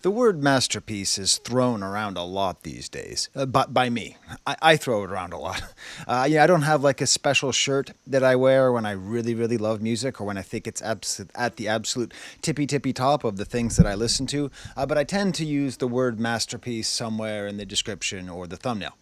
The word masterpiece is thrown around a lot these days, but by me. I throw it around a lot. I don't have like a special shirt that I wear when I really, really love music or when I think it's at the absolute tippy top of the things that I listen to, but I tend to use the word masterpiece somewhere in the description or the thumbnail.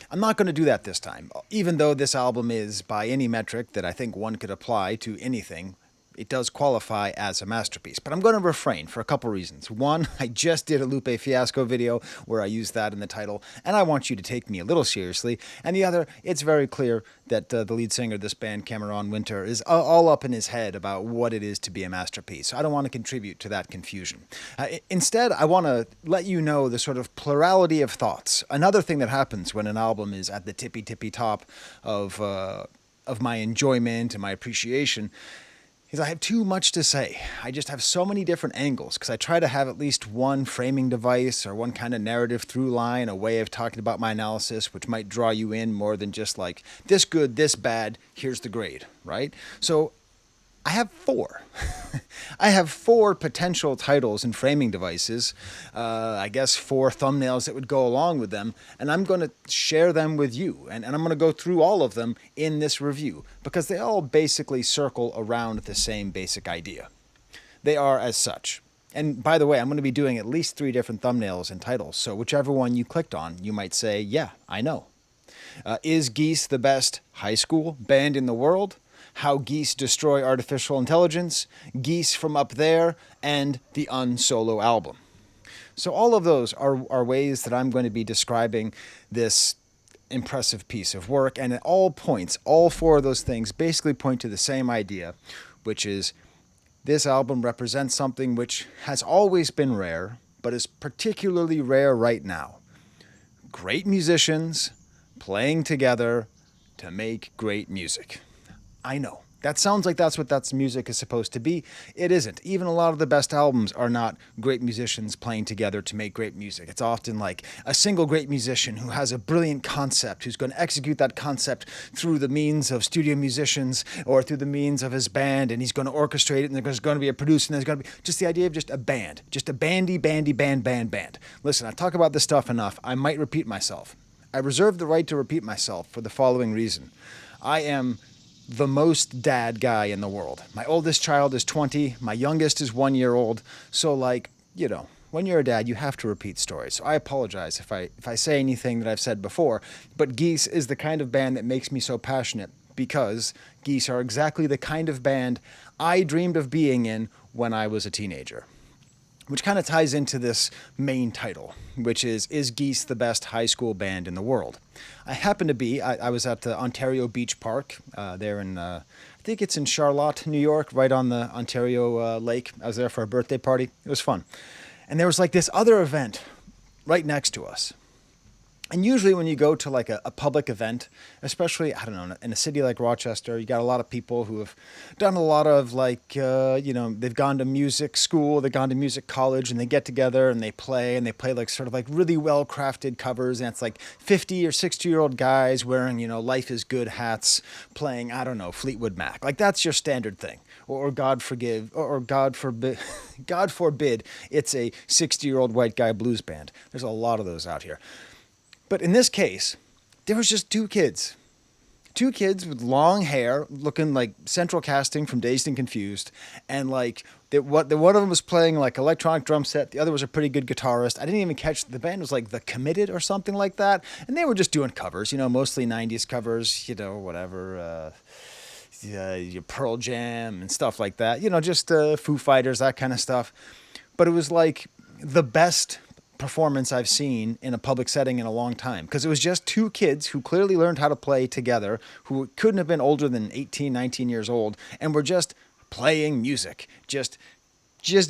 I'm not going to do that this time, even though this album is, by any metric that I think one could apply to anything, it does qualify as a masterpiece. But I'm going to refrain for a couple reasons. One, I just did a Lupe Fiasco video where I used that in the title, and I want you to take me a little seriously. And the other, it's very clear that the lead singer of this band, Cameron Winter, is all up in his head about what it is to be a masterpiece. So I don't want to contribute to that confusion. Instead, I want to let you know the sort of plurality of thoughts. Another thing that happens when an album is at the tippy top of my enjoyment and my appreciation is I have too much to say. I just have so many different angles because I try to have at least one framing device or one kind of narrative through line, a way of talking about my analysis, which might draw you in more than just like this good, this bad, here's the grade, right? So I have four. I have four potential titles and framing devices. I guess four thumbnails that would go along with them. And I'm going to share them with you. And I'm going to go through all of them in this review because they all basically circle around the same basic idea. They are as such. And by the way, I'm going to be doing at least 3 different thumbnails and titles. So whichever one you clicked on, you might say, yeah, I know. Is Geese the best high school band in the world? How Geese Destroy Artificial Intelligence, Geese from Up There, and the Unsolo Album. So all of those are ways that I'm going to be describing this impressive piece of work, and at all points, all 4 of those things basically point to the same idea, which is this album represents something which has always been rare, but is particularly rare right now. Great musicians playing together to make great music. I know. That sounds like that's what that music is supposed to be. It isn't. Even a lot of the best albums are not great musicians playing together to make great music. It's often like a single great musician who has a brilliant concept, who's going to execute that concept through the means of studio musicians or through the means of his band, and he's going to orchestrate it, and there's going to be a producer, and there's going to be just the idea of just a band. Just a bandy, band. Listen, I talk about this stuff enough. I might repeat myself. I reserve the right to repeat myself for the following reason. I am the most dad guy in the world. My oldest child is 20. My youngest is 1 year old. So when you're a dad, you have to repeat stories. So I apologize if I say anything that I've said before, but Geese is the kind of band that makes me so passionate because Geese are exactly the kind of band I dreamed of being in when I was a teenager. Which kind of ties into this main title, which is Geese the best high school band in the world? I happen to be, I was at the Ontario Beach Park there in, I think it's in Charlotte, New York, right on the Ontario lake. I was there for a birthday party. It was fun. And there was like this other event right next to us. And usually when you go to like a public event, especially, I don't know, in a city like Rochester, you got a lot of people who have done a lot of they've gone to music school, they've gone to music college, and they get together and they play like sort of like really well-crafted covers. And it's like 50 or 60-year-old guys wearing, Life is Good hats, playing, I don't know, Fleetwood Mac. Like that's your standard thing. Or God forbid, God forbid, it's a 60-year-old white guy blues band. There's a lot of those out here. But in this case, there was just 2 kids. 2 kids with long hair, looking like central casting from Dazed and Confused. And like, one of them was playing like electronic drum set. The other was a pretty good guitarist. I didn't even catch, the band was like The Committed or something like that. And they were just doing covers, mostly 90s covers, whatever, your Pearl Jam and stuff like that. Just Foo Fighters, that kind of stuff. But it was like the best performance I've seen in a public setting in a long time, because it was just 2 kids who clearly learned how to play together, who couldn't have been older than 18, 19 years old, and were just playing music, just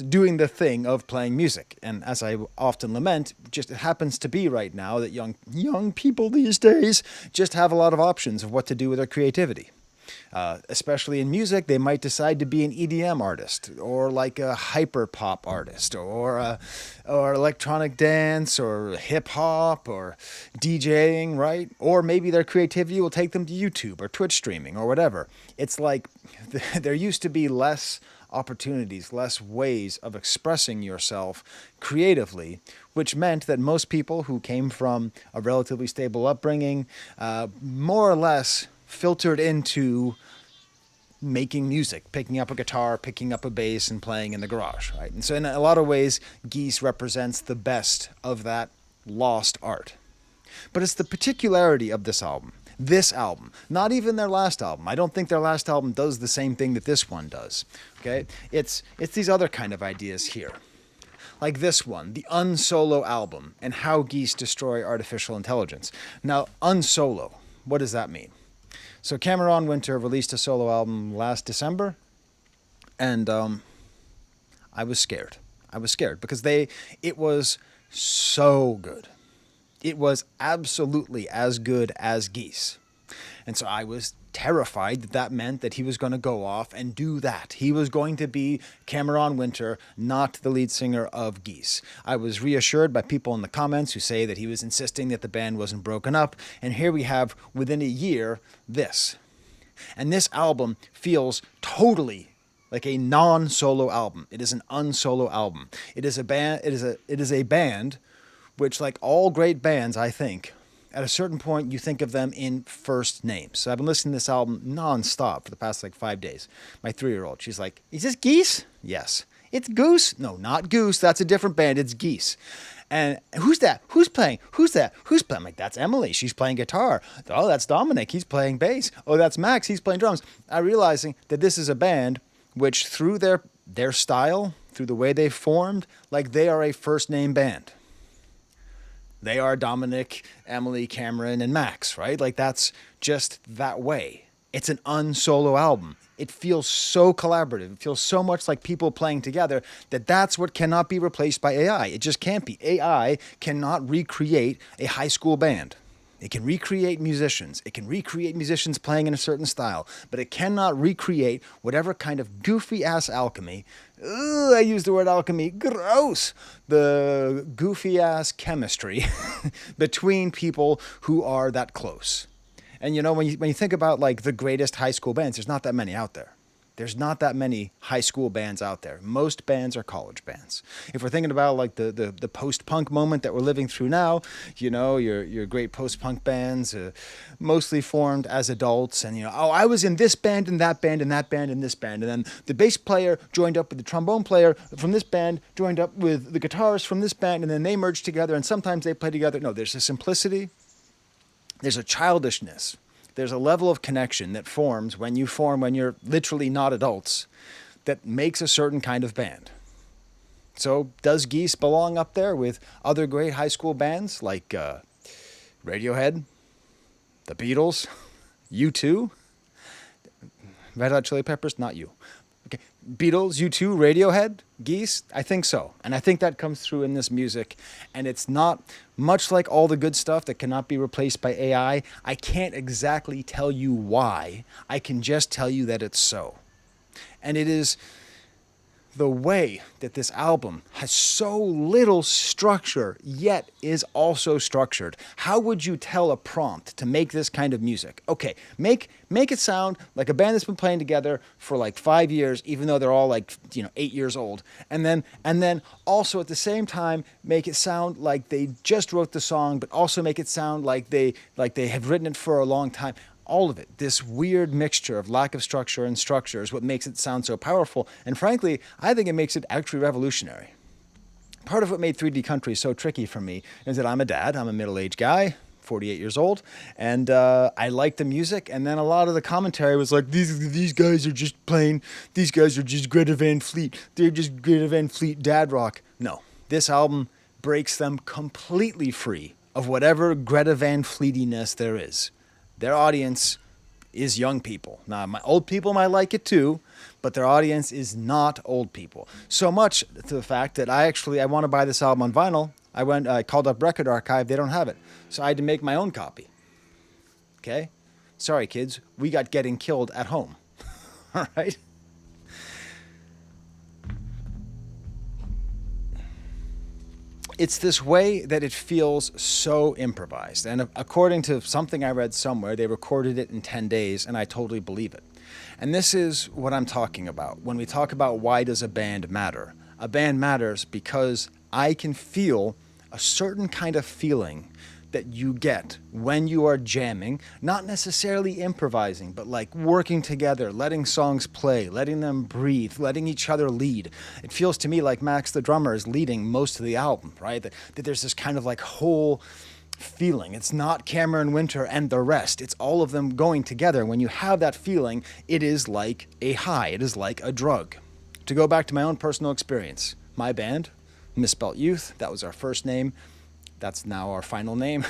doing the thing of playing music. And as I often lament, just it happens to be right now that young people these days just have a lot of options of what to do with their creativity. Especially in music, they might decide to be an EDM artist, or like a hyper pop artist, or electronic dance, or hip hop, or DJing, right? Or maybe their creativity will take them to YouTube or Twitch streaming or whatever. It's like there used to be less opportunities, less ways of expressing yourself creatively, which meant that most people who came from a relatively stable upbringing more or less filtered into making music, picking up a guitar, picking up a bass, and playing in the garage, right? And so in a lot of ways, Geese represents the best of that lost art. But it's the particularity of this album, not even their last album. I don't think their last album does the same thing that this one does, okay? It's these other kind of ideas here. Like this one, the Unsolo Album, and how Geese destroy artificial intelligence. Now, Unsolo, what does that mean? So Cameron Winter released a solo album last December, and I was scared. I was scared because it was so good. It was absolutely as good as Geese. And so I was terrified that that meant that he was going to go off and do that. He was going to be Cameron Winter, not the lead singer of Geese. I was reassured by people in the comments who say that he was insisting that the band wasn't broken up. And here we have, within a year, this. And this album feels totally like a non-solo album. It is an unsolo album. It is a band. It is a band, which, like all great bands, I think, at a certain point, you think of them in first names. So I've been listening to this album nonstop for the past 5 days. My 3-year-old, she's like, "Is this Geese?" Yes. "It's Goose?" No, not Goose. That's a different band. It's Geese. And who's that? Who's playing? Who's that? Who's playing? I'm like, "That's Emily. She's playing guitar." "Oh, that's Dominic. He's playing bass." "Oh, that's Max. He's playing drums." I'm realizing that this is a band which, through their style, through the way they formed, like they are a first name band. They are Dominic, Emily, Cameron, and Max, right? Like that's just that way. It's an unsolo album. It feels so collaborative. It feels so much like people playing together that's what cannot be replaced by AI. It just can't be. AI cannot recreate a high school band. It can recreate musicians. It can recreate musicians playing in a certain style, but it cannot recreate whatever kind of goofy-ass alchemy. I use the word alchemy. Gross. The goofy-ass chemistry between people who are that close. And when you think about the greatest high school bands, there's not that many out there. There's not that many high school bands out there. Most bands are college bands. If we're thinking about the post-punk moment that we're living through now, your great post-punk bands, mostly formed as adults, and I was in this band and that band and that band and this band, and then the bass player joined up with the trombone player from this band, joined up with the guitarist from this band, and then they merged together, and sometimes they play together. No, there's a simplicity, there's a childishness. There's a level of connection that forms when you're literally not adults that makes a certain kind of band. So does Geese belong up there with other great high school bands like Radiohead, the Beatles, U2, Red Hot Chili Peppers? Not you. Okay, Beatles, U2, Radiohead, Geese? I think so. And I think that comes through in this music. And it's not much like all the good stuff that cannot be replaced by AI. I can't exactly tell you why. I can just tell you that it's so. And it is the way that this album has so little structure, yet is also structured. How would you tell a prompt to make this kind of music? Okay, make it sound like a band that's been playing together for 5 years, even though they're all 8 years old. And then also at the same time make it sound like they just wrote the song, but also make it sound like they have written it for a long time. All of it, this weird mixture of lack of structure and structure is what makes it sound so powerful. And frankly, I think it makes it actually revolutionary. Part of what made 3D country so tricky for me is that I'm a dad, I'm a middle-aged guy, 48 years old, and I like the music, and then a lot of the commentary was like, these guys are just playing, these guys are just Greta Van Fleet, they're just Greta Van Fleet dad rock. No, this album breaks them completely free of whatever Greta Van Fleetiness there is. Their audience is young people. Now, my old people might like it too, but their audience is not old people. So much to the fact that I want to buy this album on vinyl. I called up Record Archive. They don't have it. So I had to make my own copy. Okay? Sorry, kids. We got Getting Killed at home. All right? It's this way that it feels so improvised. And according to something I read somewhere, they recorded it in 10 days, and I totally believe it. And this is what I'm talking about when we talk about why does a band matter. A band matters because I can feel a certain kind of feeling that you get when you are jamming, not necessarily improvising, but like working together, letting songs play, letting them breathe, letting each other lead. It feels to me like Max the drummer is leading most of the album, right? That there's this kind of like whole feeling. It's not Cameron Winter and the rest. It's all of them going together. When you have that feeling, it is like a high. It is like a drug. To go back to my own personal experience, my band, Misspelt Youth, that was our first name. That's now our final name.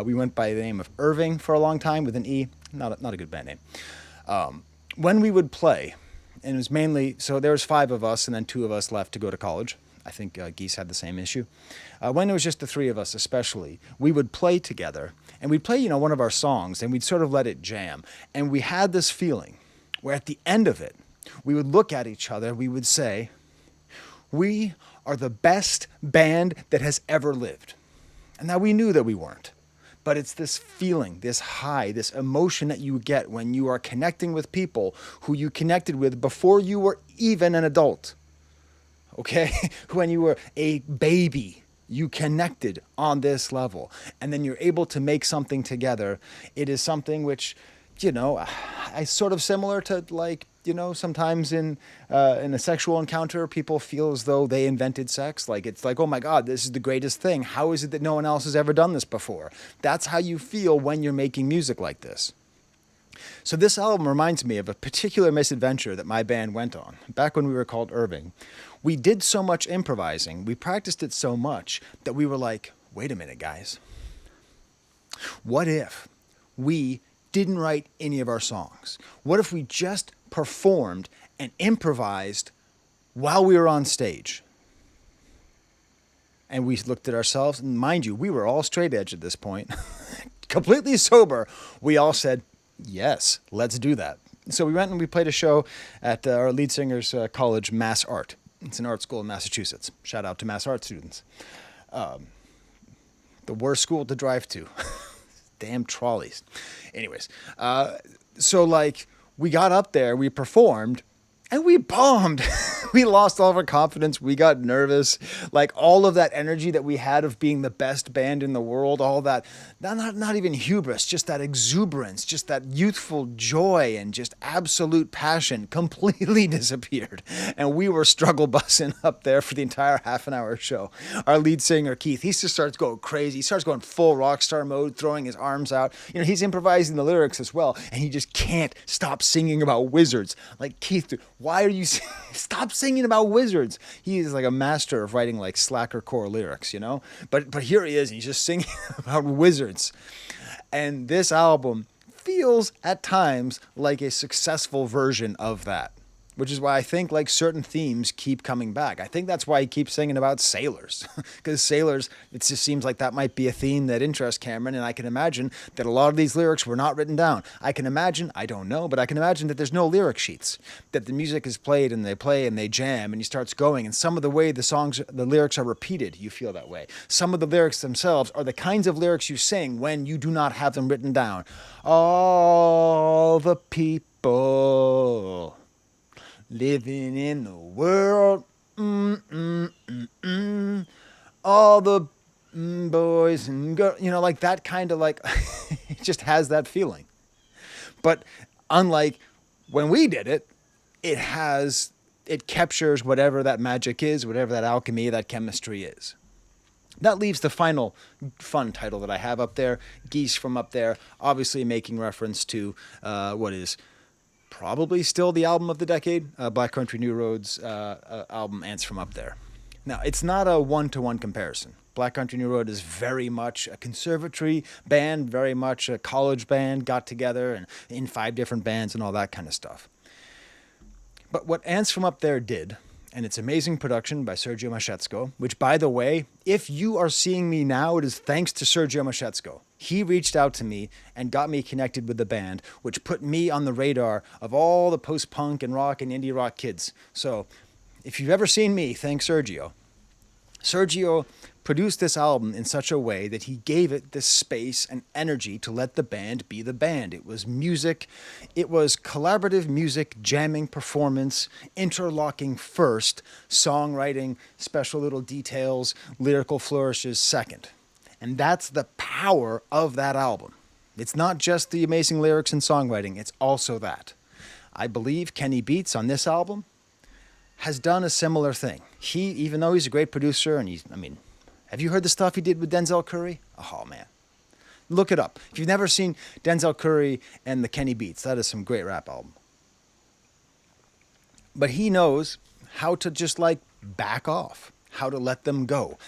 We went by the name of Irving for a long time with an E. Not a good band name. When we would play, and it was mainly, so there was 5 of us and then 2 of us left to go to college. I think Geese had the same issue. When it was just the 3 of us especially, we would play together. And we'd play, one of our songs, and we'd sort of let it jam. And we had this feeling where at the end of it, we would look at each other, we would say, we are the best band that has ever lived. And now we knew that we weren't. But it's this feeling, this high, this emotion that you get when you are connecting with people who you connected with before you were even an adult. Okay? When you were a baby, you connected on this level. And then you're able to make something together. It is something which, I sort of similar to like, sometimes in a sexual encounter, people feel as though they invented sex. Like, it's like, oh my God, this is the greatest thing. How is it that no one else has ever done this before? That's how you feel when you're making music like this. So this album reminds me of a particular misadventure that my band went on. Back when we were called Irving, we did so much improvising, we practiced it so much that we were like, wait a minute, guys. What if we didn't write any of our songs? What if we just performed and improvised while we were on stage? And we looked at ourselves, and mind you, we were all straight edge at this point, completely sober. We all said, yes, let's do that. So we went and we played a show at our lead singer's college, Mass Art. It's an art school in Massachusetts. Shout out to Mass Art students. The worst school to drive to. Damn trolleys. Anyways, so like we got up there, we performed, and we bombed. We lost all of our confidence. We got nervous. Like all of that energy that we had of being the best band in the world, all that, not even hubris, just that exuberance, just that youthful joy and just absolute passion completely disappeared. And we were struggle bussing up there for the entire half-an-hour show. Our lead singer, Keith, he just starts going crazy. He starts going full rock star mode, throwing his arms out. He's improvising the lyrics as well, and he just can't stop singing about wizards. Like, Keith, dude, why are you stop singing about wizards? He is like a master of writing like slacker core lyrics, But here he is, and he's just singing about wizards. And this album feels at times like a successful version of that, which is why I think like certain themes keep coming back. I think that's why he keeps singing about sailors, because sailors, it just seems like that might be a theme that interests Cameron. And I can imagine that a lot of these lyrics were not written down. I can imagine, I don't know, but I can imagine that there's no lyric sheets, that the music is played and they play and they jam and he starts going. And some of the way the lyrics are repeated, you feel that way. Some of the lyrics themselves are the kinds of lyrics you sing when you do not have them written down. All the people living in the world, all the boys and girls, like that kind of like, it just has that feeling. But unlike when we did it, it captures whatever that magic is, whatever that alchemy, that chemistry is. That leaves the final fun title that I have up there, Geese from Up There, obviously making reference to what is probably still the album of the decade, Black Country New Road's album, Ants from Up There. Now, it's not a one-to-one comparison. Black Country New Road is very much a conservatory band, very much a college band, got together and in 5 different bands and all that kind of stuff. But what Ants from Up There did, and it's amazing production by Sergio Machetsko, which, by the way, if you are seeing me now, it is thanks to Sergio Machetsko. He reached out to me and got me connected with the band, which put me on the radar of all the post-punk and rock and indie rock kids. So if you've ever seen me, thank Sergio. Sergio produced this album in such a way that he gave it this space and energy to let the band be the band. It was music, it was collaborative music, jamming, performance, interlocking first, songwriting, special little details, lyrical flourishes second. And that's the power of that album. It's not just the amazing lyrics and songwriting, it's also that. I believe Kenny Beats on this album has done a similar thing. He, even though he's a great producer, and have you heard the stuff he did with Denzel Curry? Oh, man. Look it up. If you've never seen Denzel Curry and the Kenny Beats, that is some great rap album. But he knows how to just back off, how to let them go.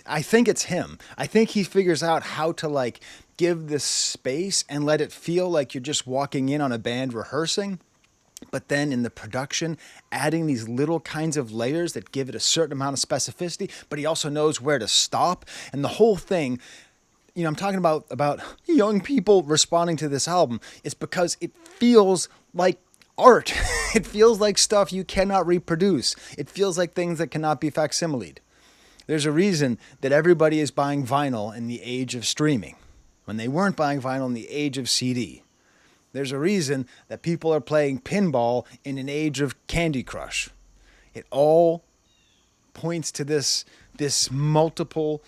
I think it's him. I think he figures out how to give this space and let it feel like you're just walking in on a band rehearsing. But then in the production, adding these little kinds of layers that give it a certain amount of specificity, but he also knows where to stop. And the whole thing, I'm talking about young people responding to this album, is because it feels like art. It feels like stuff you cannot reproduce. It feels like things that cannot be facsimiled. There's a reason that everybody is buying vinyl in the age of streaming, when they weren't buying vinyl in the age of CD. There's a reason that people are playing pinball in an age of Candy Crush. It all points to this multiple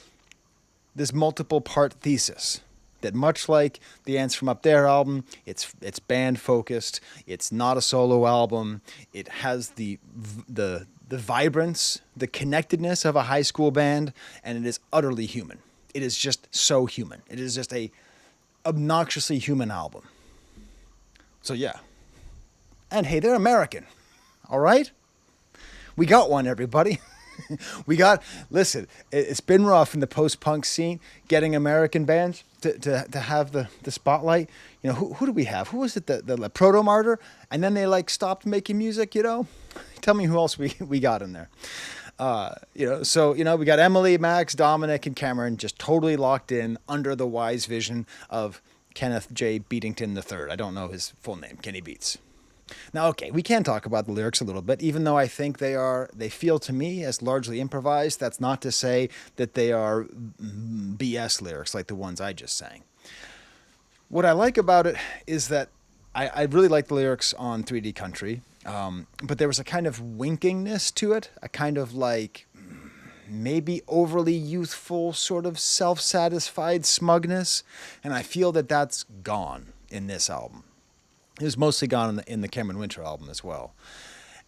part thesis that, much like the Ants from Up There album, it's band focused. It's not a solo album. It has the vibrance, the connectedness of a high school band, and it is utterly human. It is just so human. It is just a obnoxiously human album. So yeah. And hey, they're American. All right? We got one, everybody. Listen, it's been rough in the post-punk scene getting American bands to have the spotlight. Who do we have? Who was it? The Proto Martyr? And then they stopped making music, Tell me who else we got in there. So we got Emily, Max, Dominic, and Cameron just totally locked in under the wise vision of Kenneth J. Beatington III. I don't know his full name, Kenny Beats. Now, okay, we can talk about the lyrics a little bit, even though I think they feel to me as largely improvised. That's not to say that they are BS lyrics like the ones I just sang. What I like about it is that I really like the lyrics on 3D Country, but there was a kind of winkingness to it, a kind of maybe overly youthful, sort of self-satisfied smugness, and I feel that that's gone in this album. It was mostly gone in the Cameron Winter album as well.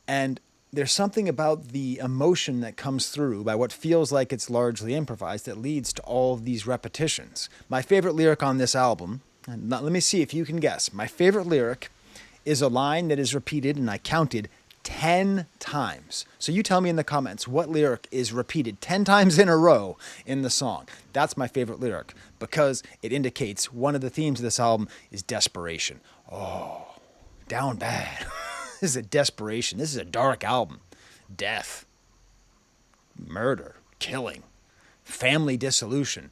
And there's something about the emotion that comes through by what feels like it's largely improvised that leads to all of these repetitions. My favorite lyric on this album, and let me see if you can guess, my favorite lyric is a line that is repeated, and I counted 10 times. So you tell me in the comments what lyric is repeated 10 times in a row in the song. That's my favorite lyric because it indicates one of the themes of this album is desperation. Oh, down bad. This is a desperation. This is a dark album. Death, murder, killing, family dissolution.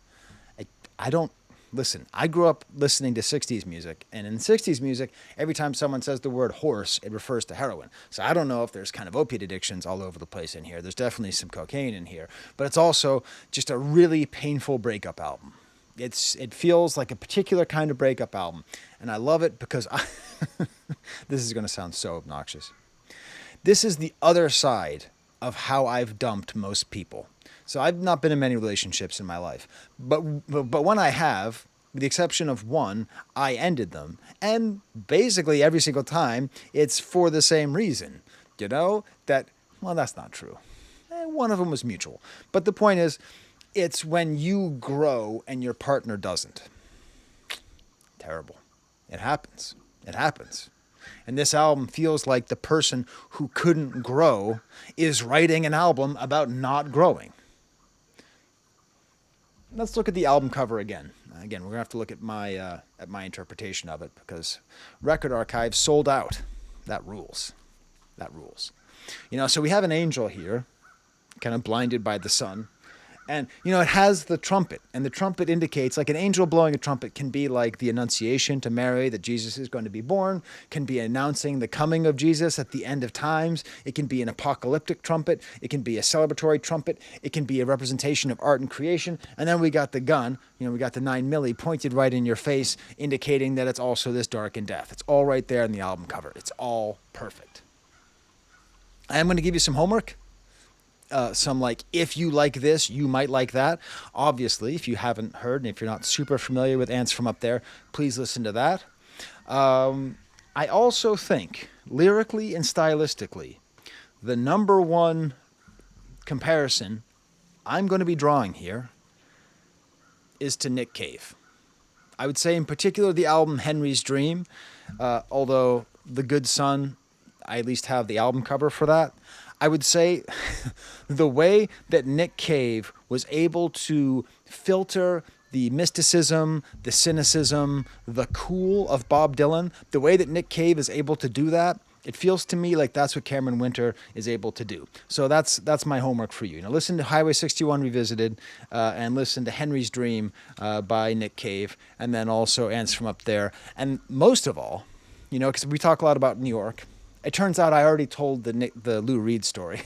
Listen, I grew up listening to 60s music, and in 60s music, every time someone says the word horse, it refers to heroin. So I don't know if there's kind of opiate addictions all over the place in here. There's definitely some cocaine in here, but it's also just a really painful breakup album. It feels like a particular kind of breakup album, and I love it because this is going to sound so obnoxious. This is the other side of how I've dumped most people. So I've not been in many relationships in my life, but when I have, with the exception of one, I ended them. And basically every single time, it's for the same reason. That's not true. One of them was mutual. But the point is, it's when you grow and your partner doesn't. Terrible. It happens. It happens. And this album feels like the person who couldn't grow is writing an album about not growing. Let's look at the album cover again. Again, we're going to have to look at my interpretation of it because Record Archive sold out. That rules. That rules. So we have an angel here, kind of blinded by the sun, And, it has the trumpet, and the trumpet indicates, like an angel blowing a trumpet can be like the annunciation to Mary that Jesus is going to be born, can be announcing the coming of Jesus at the end of times. It can be an apocalyptic trumpet. It can be a celebratory trumpet. It can be a representation of art and creation. And then we got the gun, we got the 9 milli pointed right in your face, indicating that it's also this dark and death. It's all right there in the album cover. It's all perfect. I am going to give you some homework. Some like, if you like this, you might like that. Obviously, if you haven't heard and if you're not super familiar with Ants from Up There, please listen to that. I also think, lyrically and stylistically, the number one comparison I'm going to be drawing here is to Nick Cave. I would say in particular the album Henry's Dream, although The Good Son, I at least have the album cover for that. I would say the way that Nick Cave was able to filter the mysticism, the cynicism, the cool of Bob Dylan, the way that Nick Cave is able to do that, it feels to me like that's what Cameron Winter is able to do. So that's my homework for you. Now listen to Highway 61 Revisited and listen to Henry's Dream by Nick Cave, and then also Ants from Up There. And most of all, because we talk a lot about New York, it turns out I already told the Lou Reed story.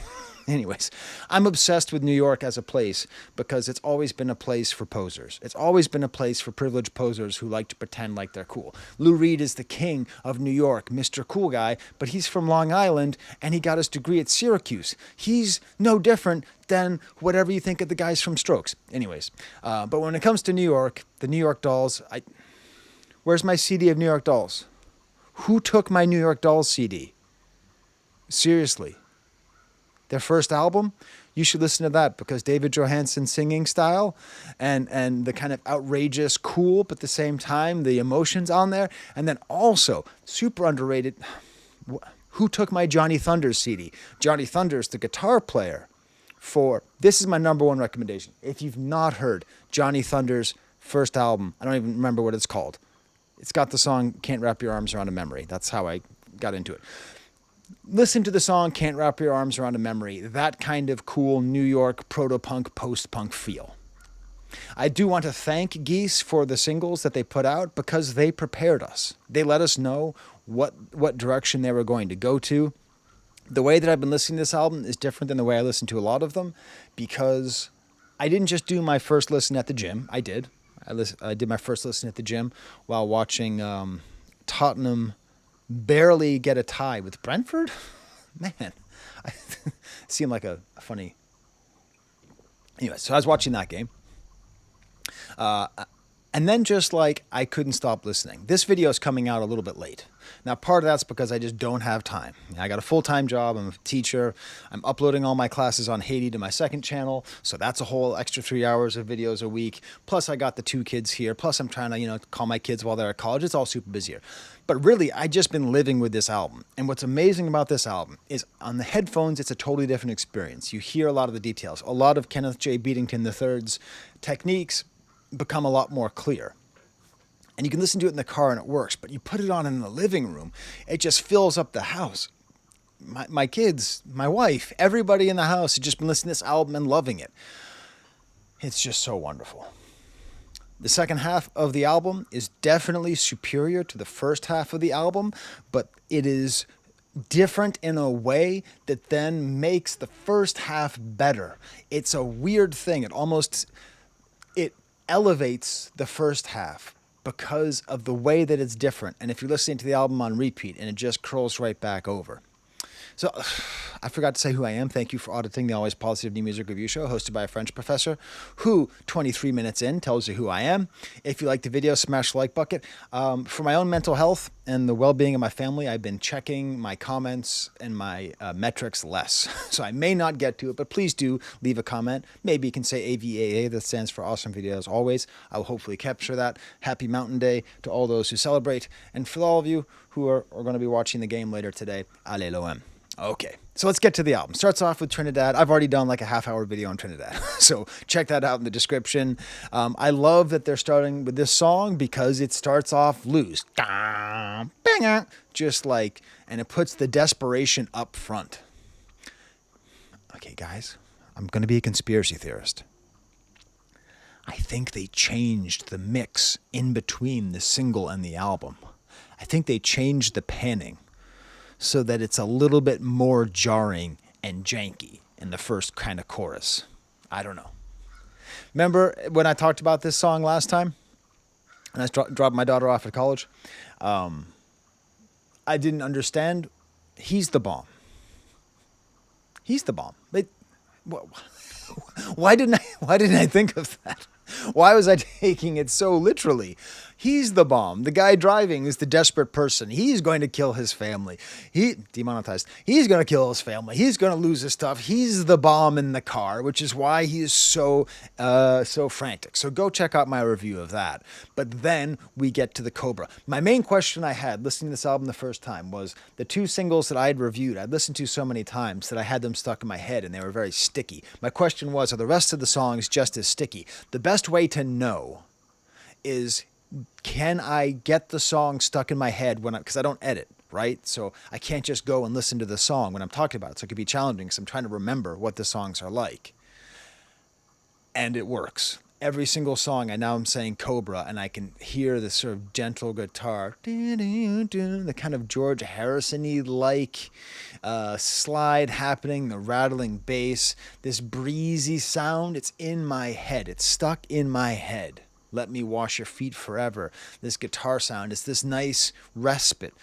Anyways, I'm obsessed with New York as a place because it's always been a place for posers. It's always been a place for privileged posers who like to pretend like they're cool. Lou Reed is the king of New York, Mr. Cool Guy, but he's from Long Island and he got his degree at Syracuse. He's no different than whatever you think of the guys from Strokes. Anyways, but when it comes to New York, the New York Dolls, where's my CD of New York Dolls? Who took my New York Dolls CD? Seriously. Their first album, you should listen to that because David Johansen's singing style and the kind of outrageous cool, but at the same time, the emotions on there. And then also, super underrated, who took my Johnny Thunders CD? Johnny Thunders, the guitar player this is my number one recommendation. If you've not heard Johnny Thunders' first album, I don't even remember what it's called. It's got the song Can't Wrap Your Arms Around a Memory. That's how I got into it. Listen to the song Can't Wrap Your Arms Around a Memory. That kind of cool New York proto-punk, post-punk feel. I do want to thank Geese for the singles that they put out because they prepared us. They let us know what direction they were going to go to. The way that I've been listening to this album is different than the way I listen to a lot of them because I didn't just do my first listen at the gym. I did. I did my first listen at the gym while watching Tottenham barely get a tie with Brentford. Man, I seemed like a funny. Anyway, so I was watching that game. And then just like I couldn't stop listening. This video is coming out a little bit late. Now, part of that's because I just don't have time. I got a full-time job. I'm a teacher. I'm uploading all my classes on Haiti to my second channel. So that's a whole extra 3 hours of videos a week. Plus, I got the 2 kids here. Plus, I'm trying to, call my kids while they're at college. It's all super busier. But really, I just been living with this album. And what's amazing about this album is on the headphones, it's a totally different experience. You hear a lot of the details. A lot of Kenneth J. Beatington III's techniques become a lot more clear. And you can listen to it in the car and it works, but you put it on in the living room, it just fills up the house. My kids, my wife, everybody in the house has just been listening to this album and loving it. It's just so wonderful. The second half of the album is definitely superior to the first half of the album, but it is different in a way that then makes the first half better. It's a weird thing. It elevates the first half because of the way that it's different. And if you're listening to the album on repeat and it just curls right back over. So I forgot to say who I am. Thank you for auditing the Always Positive New Music Review Show hosted by a French professor who 23 minutes in tells you who I am. If you like the video, smash the like bucket. For my own mental health and the well-being of my family, I've been checking my comments and my metrics less. So I may not get to it, but please do leave a comment. Maybe you can say AVAA, that stands for Awesome Videos Always. I will hopefully capture that. Happy Mountain Day to all those who celebrate. And for all of you who are going to be watching the game later today, allez l'OM. Okay, so let's get to the album. Starts off with Trinidad. I've already done like a half-hour video on Trinidad, so check that out in the description. I love that they're starting with this song because it starts off loose. Just like, and it puts the desperation up front. Okay, guys, I'm going to be a conspiracy theorist. I think they changed the mix in between the single and the album. I think they changed the panning so that it's a little bit more jarring and janky in the first kind of chorus. I don't know. Remember when I talked about this song last time? And I dropped my daughter off at college? I didn't understand. He's the bomb. He's the bomb. Why didn't I think of that? Why was I taking it so literally? He's the bomb. The guy driving is the desperate person. He's going to kill his family. Demonetized. He's going to kill his family. He's going to lose his stuff. He's the bomb in the car, which is why he is so frantic. So go check out my review of that. But then we get to the Cobra. My main question I had listening to this album the first time was the two singles that I had reviewed. I'd listened to so many times that I had them stuck in my head and they were very sticky. My question was, are the rest of the songs just as sticky? The best way to know is, can I get the song stuck in my head because I don't edit, right? So I can't just go and listen to the song when I'm talking about it. So it could be challenging because I'm trying to remember what the songs are like. And it works. Every single song, I now am saying Cobra, and I can hear the sort of gentle guitar, the kind of George Harrison-y like slide happening, the rattling bass, this breezy sound. It's in my head. It's stuck in my head. Let me wash your feet forever. This guitar sound is this nice respite,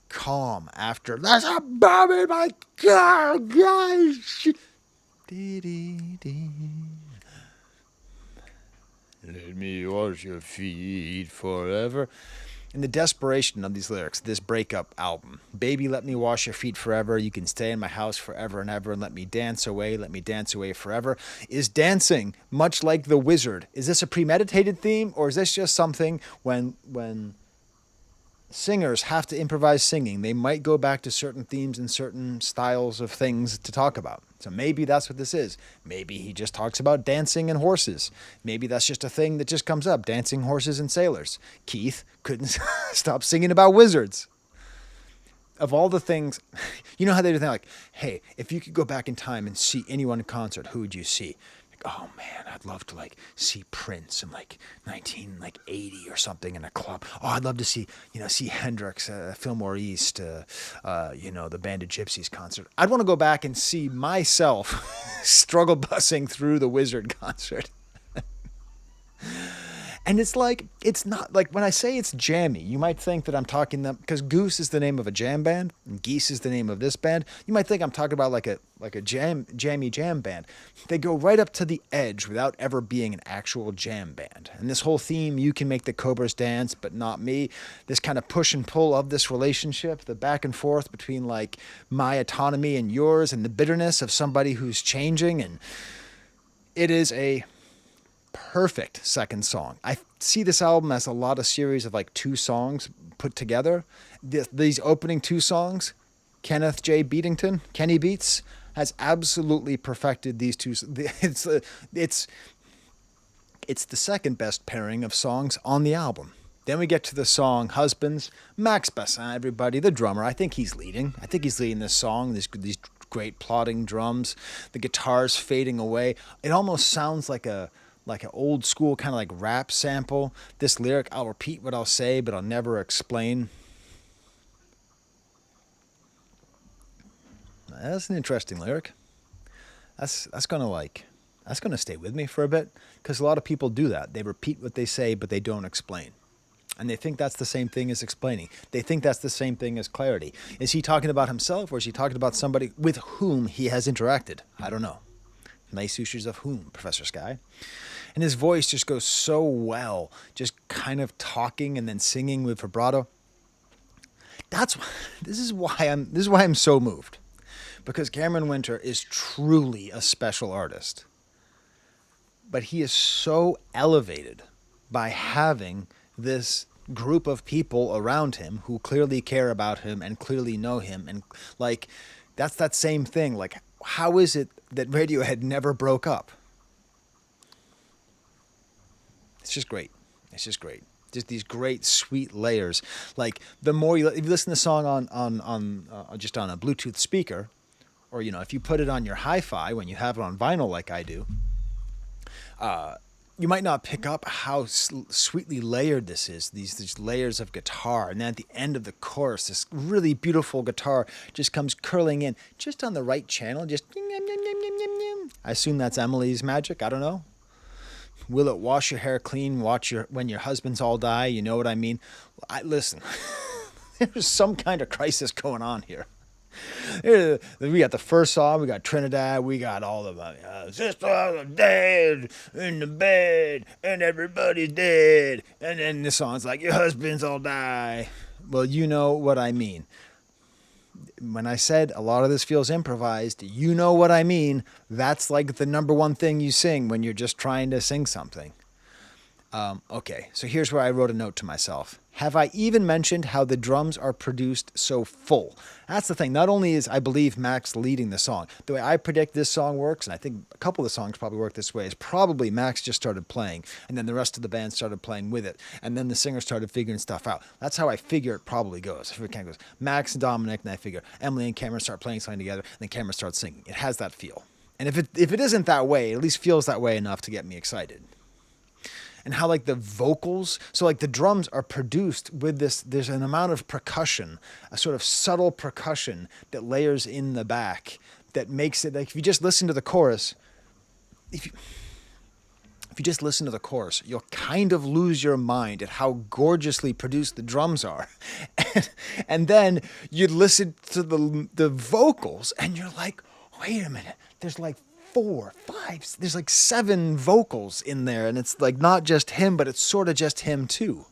calm after. There's a bomb in my car, guys. Let me wash your feet forever. And the desperation of these lyrics, this breakup album. Baby, let me wash your feet forever. You can stay in my house forever and ever and let me dance away forever. Is dancing much like the wizard? Is this a premeditated theme, or is this just something when singers have to improvise singing, they might go back to certain themes and certain styles of things to talk about? So maybe that's what this is. Maybe he just talks about dancing and horses. Maybe that's just a thing that just comes up, dancing, horses, and sailors. Keith couldn't stop singing about wizards. Of all the things, you know how they do things like, hey, if you could go back in time and see anyone in concert, who would you see? Oh man, I'd love to see Prince in 1980 or something in a club. Oh, I'd love to see Hendrix at Fillmore East, the Band of Gypsies concert. I'd want to go back and see myself struggle bussing through the Wizard concert. And it's not like when I say it's jammy, you might think that I'm talking them because Goose is the name of a jam band and Geese is the name of this band. You might think I'm talking about like a jammy jam band. They go right up to the edge without ever being an actual jam band. And this whole theme, you can make the Cobras dance, but not me. This kind of push and pull of this relationship, the back and forth between my autonomy and yours, and the bitterness of somebody who's changing. And it is a perfect second song. I see this album as a lot of series of two songs put together. These opening two songs, Kenneth J. Beatington, Kenny Beats, has absolutely perfected these two. It's the second best pairing of songs on the album. Then we get to the song Husbands. Max Bessin, everybody, the drummer, I think he's leading this song, these great plodding drums, the guitars fading away. It almost sounds like an old school kind of rap sample. This lyric, I'll repeat what I'll say, but I'll never explain. That's an interesting lyric. That's gonna stay with me for a bit, because a lot of people do that. They repeat what they say, but they don't explain. And they think that's the same thing as explaining. They think that's the same thing as clarity. Is he talking about himself, or is he talking about somebody with whom he has interacted? I don't know. Nice sushis of whom, Professor Sky. And his voice just goes so well, just kind of talking and then singing with vibrato. This is why I'm so moved, because Cameron Winter is truly a special artist. But he is so elevated by having this group of people around him who clearly care about him and clearly know him, and that's that same thing. How is it that Radiohead never broke up? It's just great. Just these great sweet layers. The more if you listen to the song on just on a Bluetooth speaker, or if you put it on your hi-fi when you have it on vinyl like I do, you might not pick up how sweetly layered this is, these layers of guitar. And then at the end of the chorus, this really beautiful guitar just comes curling in just on the right channel. Just, I assume that's Emily's magic. I don't know. Will it wash your hair clean? When your husbands all die. You know what I mean? Listen, there's some kind of crisis going on here. We got the first song, we got Trinidad, we got all of them. Sister are dead in the bed, and everybody's dead. And then the song's like, your husbands all die. Well, you know what I mean. When I said a lot of this feels improvised, you know what I mean. That's like the number one thing you sing when you're just trying to sing something. Okay, so here's where I wrote a note to myself. Have I even mentioned how the drums are produced so full? That's the thing. Not only is, I believe, Max leading the song, the way I predict this song works, and I think a couple of the songs probably work this way, is probably Max just started playing, and then the rest of the band started playing with it, and then the singer started figuring stuff out. That's how I figure it probably goes. It kind of goes Max and Dominic, and I figure Emily and Cameron start playing something together, and then Cameron starts singing. It has that feel. And if it isn't that way, it at least feels that way enough to get me excited. And how like the vocals, so like the drums are produced with this, there's an amount of percussion, a sort of subtle percussion that layers in the back that makes it like if you just listen to the chorus, if you just listen to the chorus, you'll kind of lose your mind at how gorgeously produced the drums are. And then you listen to the vocals and you're like, wait a minute, there's like 4, 5, there's like 7 vocals in there, and it's like not just him, but it's sort of just him too.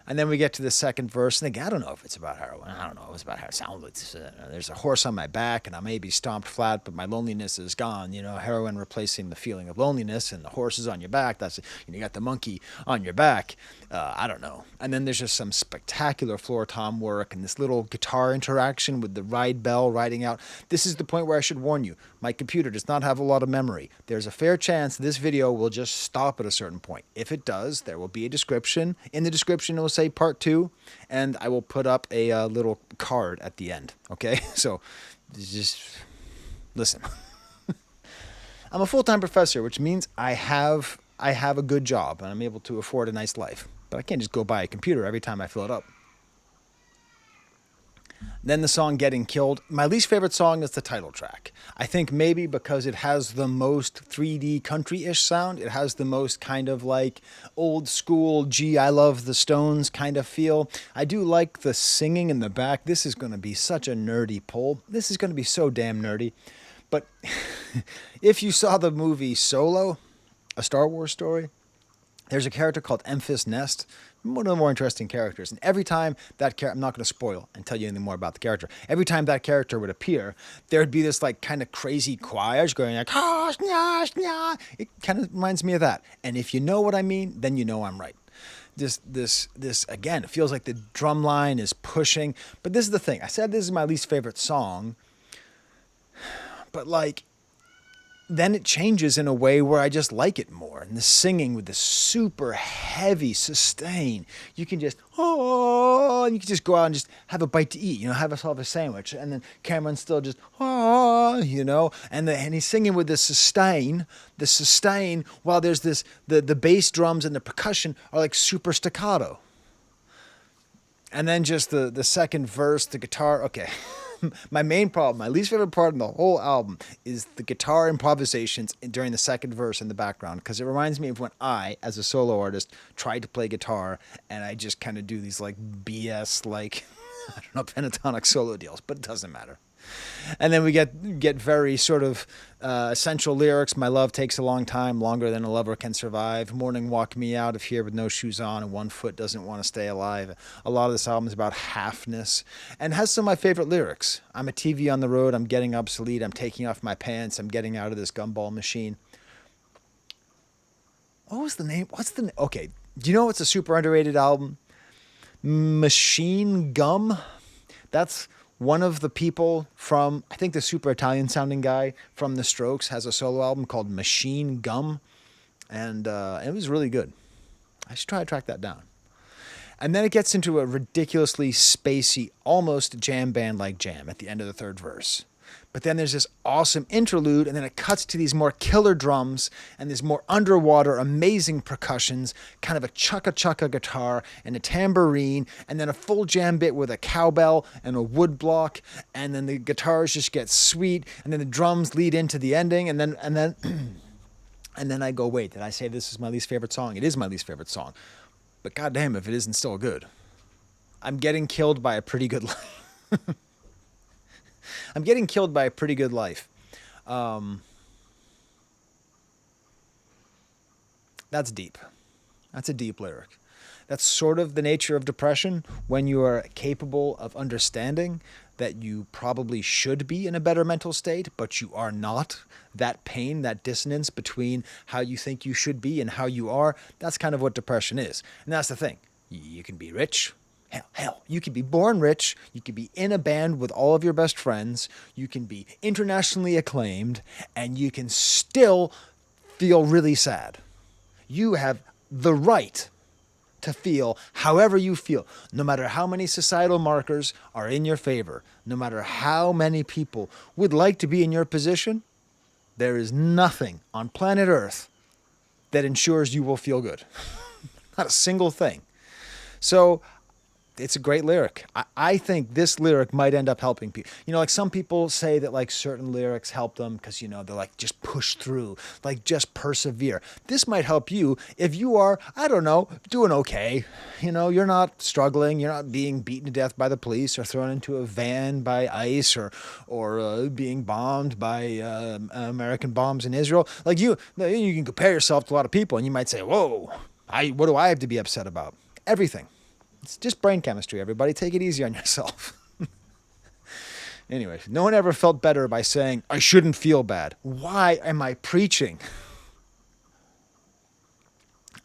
And then we get to the second verse, and again, I don't know if it's about heroin. I don't know if it's about how it sounds. There's a horse on my back, and I may be stomped flat, but my loneliness is gone. You know, heroin replacing the feeling of loneliness, and the horse is on your back. You got the monkey on your back. I don't know. And then there's just some spectacular floor tom work, and this little guitar interaction with the ride bell riding out. This is the point where I should warn you. My computer does not have a lot of memory. There's a fair chance this video will just stop at a certain point. If it does, there will be a description. In the description, it will say part 2, and I will put up a little card at the end. Okay, so just listen. I'm a full-time professor, which means I have a good job and I'm able to afford a nice life. But I can't just go buy a computer every time I fill it up. Then the song Getting Killed. My least favorite song is the title track. I think maybe because it has the most 3D country-ish sound. It has the most kind of like old school, gee, I love the Stones kind of feel. I do like the singing in the back. This is going to be such a nerdy pull. This is going to be so damn nerdy. But if you saw the movie Solo, A Star Wars Story, there's a character called Emphas Nest, one of the more interesting characters. And every time that character, I'm not going to spoil and tell you anything more about the character. Every time that character would appear, there'd be this like kind of crazy choir going like, ah, nya, nya. It kind of reminds me of that. And if you know what I mean, then you know I'm right. This again, it feels like the drum line is pushing. But this is the thing. I said this is my least favorite song, but like, then it changes in a way where I just like it more. And the singing with the super heavy sustain, you can just, oh, and you can just go out and just have a bite to eat, have yourself a sandwich. And then Cameron's still just, oh, and he's singing with the sustain, while there's this, the bass drums and the percussion are like super staccato. And then just the second verse, the guitar, okay. My main problem, my least favorite part in the whole album is the guitar improvisations during the second verse in the background, because it reminds me of when I, as a solo artist, tried to play guitar and I just kind of do these like BS, like, I don't know, pentatonic solo deals, but it doesn't matter. And then we get very sort of essential lyrics. My love takes a long time, longer than a lover can survive. Morning walk me out of here with no shoes on and one foot doesn't want to stay alive. A lot of this album is about halfness and has some of my favorite lyrics. I'm a TV on the road. I'm getting obsolete. I'm taking off my pants. I'm getting out of this gumball machine. What was the name? Okay. Do you know it's a super underrated album? Machine Gum. That's one of the people from, I think the super Italian sounding guy from The Strokes has a solo album called Machine Gum. And it was really good. I should try to track that down. And then it gets into a ridiculously spacey, almost jam band like jam at the end of the third verse. But then there's this awesome interlude, and then it cuts to these more killer drums and these more underwater amazing percussions, kind of a chukka guitar and a tambourine, and then a full jam bit with a cowbell and a wood block, and then the guitars just get sweet, and then the drums lead into the ending, and then and then I go, wait, did I say this is my least favorite song? It is my least favorite song. But goddamn if it isn't still good. I'm getting killed by a pretty good life. I'm getting killed by a pretty good life. That's deep. That's a deep lyric. That's sort of the nature of depression when you are capable of understanding that you probably should be in a better mental state, but you are not. That pain, that dissonance between how you think you should be and how you are, that's kind of what depression is. And that's the thing. You can be rich. Hell, you could be born rich, you could be in a band with all of your best friends, you can be internationally acclaimed, and you can still feel really sad. You have the right to feel however you feel, no matter how many societal markers are in your favor, no matter how many people would like to be in your position. There is nothing on planet Earth that ensures you will feel good. Not a single thing. So it's a great lyric. I think this lyric might end up helping people. You know, like some people say that like certain lyrics help them because, you know, they're like just push through, like just persevere. This might help you if you are, I don't know, doing okay. You know, you're not struggling. You're not being beaten to death by the police or thrown into a van by ICE or being bombed by American bombs in Israel. Like you can compare yourself to a lot of people and you might say, whoa, what do I have to be upset about? Everything. It's just brain chemistry, everybody. Take it easy on yourself. Anyway, no one ever felt better by saying, I shouldn't feel bad. Why am I preaching?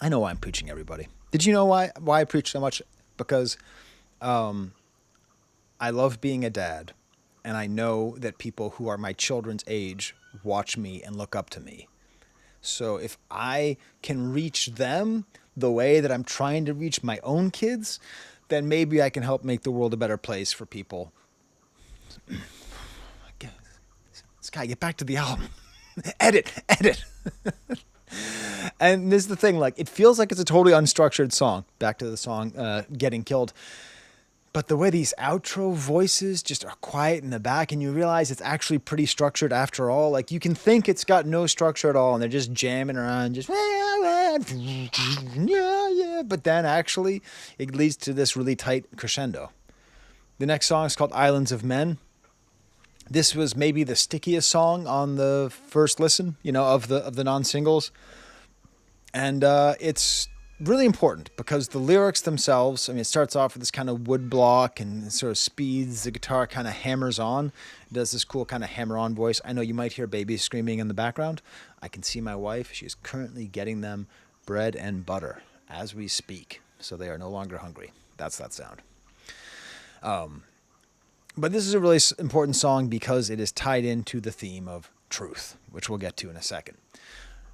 I know why I'm preaching, everybody. Did you know why I preach so much? Because I love being a dad, and I know that people who are my children's age watch me and look up to me. So if I can reach them the way that I'm trying to reach my own kids, then maybe I can help make the world a better place for people. Sky, get back to the album. Edit. And this is the thing, like, it feels like it's a totally unstructured song. Back to the song, Getting Killed. But the way these outro voices just are quiet in the back and you realize it's actually pretty structured after all. Like you can think it's got no structure at all and they're just jamming around, just yeah. But then actually it leads to this really tight crescendo. The next song is called Islands of Men. This was maybe the stickiest song on the first listen, you know, of the non-singles. And it's really important because the lyrics themselves, I mean, it starts off with this kind of wood block and it sort of speeds. The guitar kind of hammers on. It does this cool kind of hammer on voice. I know you might hear babies screaming in the background. I can see my wife. She is currently getting them bread and butter as we speak. So they are no longer hungry. That's that sound. But this is a really important song because it is tied into the theme of truth, which we'll get to in a second.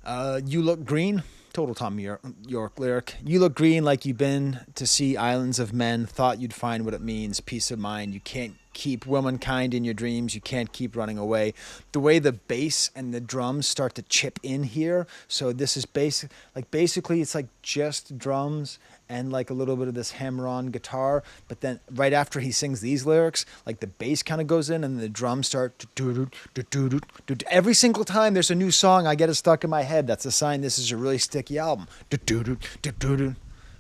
You Look Green. Total Tom York lyric. You look green like you've been to see islands of men, thought you'd find what it means, peace of mind. You can't keep womankind in your dreams. You can't keep running away. The way the bass and the drums start to chip in here. So this is basically it's like just drums and like a little bit of this hammer-on guitar. But then right after he sings these lyrics, like the bass kind of goes in and the drums start. Every single time there's a new song, I get it stuck in my head. That's a sign this is a really sticky album.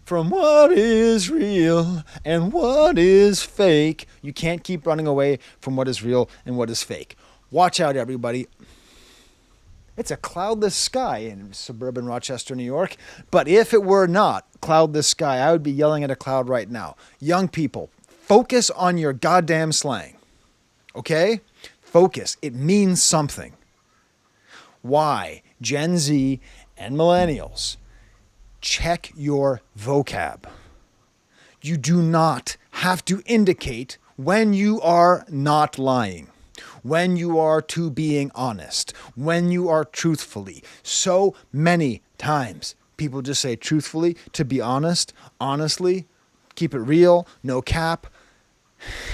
From what is real and what is fake. You can't keep running away from what is real and what is fake. Watch out, everybody. It's a cloudless sky in suburban Rochester, New York. But if it were not cloudless sky, I would be yelling at a cloud right now. Young people, focus on your goddamn slang. Okay? Focus. It means something. Why? Gen Z and millennials. Check your vocab. You do not have to indicate when you are not lying, when you are to being honest, when you are truthfully. So many times people just say truthfully, to be honest, honestly, keep it real, no cap.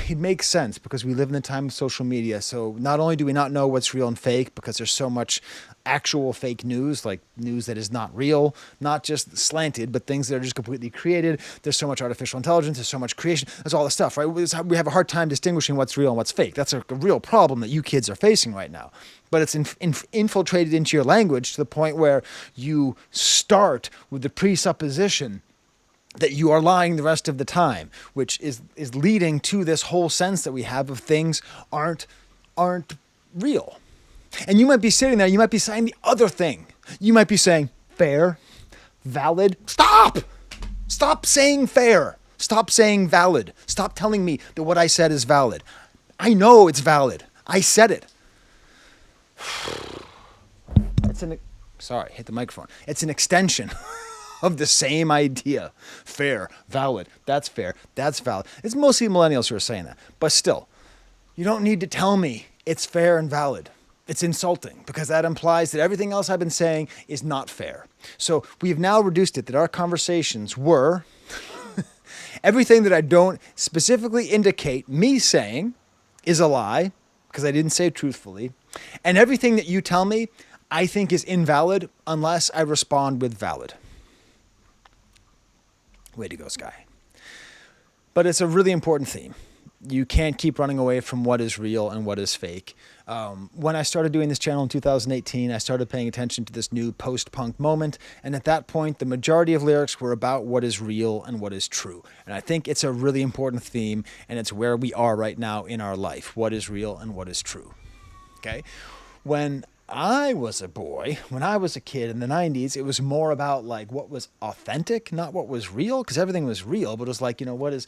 it makes sense because we live in the time of social media. So not only do we not know what's real and fake because there's so much actual fake news, like news that is not real, not just slanted, but things that are just completely created. There's so much artificial intelligence. There's so much creation. There's all this stuff, right? We have a hard time distinguishing what's real and what's fake. That's a real problem that you kids are facing right now. But it's infiltrated into your language to the point where you start with the presupposition that you are lying the rest of the time, which is leading to this whole sense that we have of things aren't real. And you might be sitting there, you might be saying the other thing. You might be saying fair, valid. Stop saying fair. Stop saying valid. Stop telling me that what I said is valid. I know it's valid. I said it. Sorry, hit the microphone. It's an extension of the same idea. Fair, valid, that's fair, that's valid. It's mostly millennials who are saying that. But still, you don't need to tell me it's fair and valid. It's insulting because that implies that everything else I've been saying is not fair. So we've now reduced it that our conversations were everything that I don't specifically indicate me saying is a lie because I didn't say it truthfully. And everything that you tell me I think is invalid unless I respond with valid. Way to go, Sky. But it's a really important theme. You can't keep running away from what is real and what is fake. When I started doing this channel in 2018, I started paying attention to this new post-punk moment. And at that point, the majority of lyrics were about what is real and what is true. And I think it's a really important theme, and it's where we are right now in our life. What is real and what is true. Okay? When I was a boy, when I was a kid in the 90s, it was more about like what was authentic, not what was real, because everything was real, but it was like, what is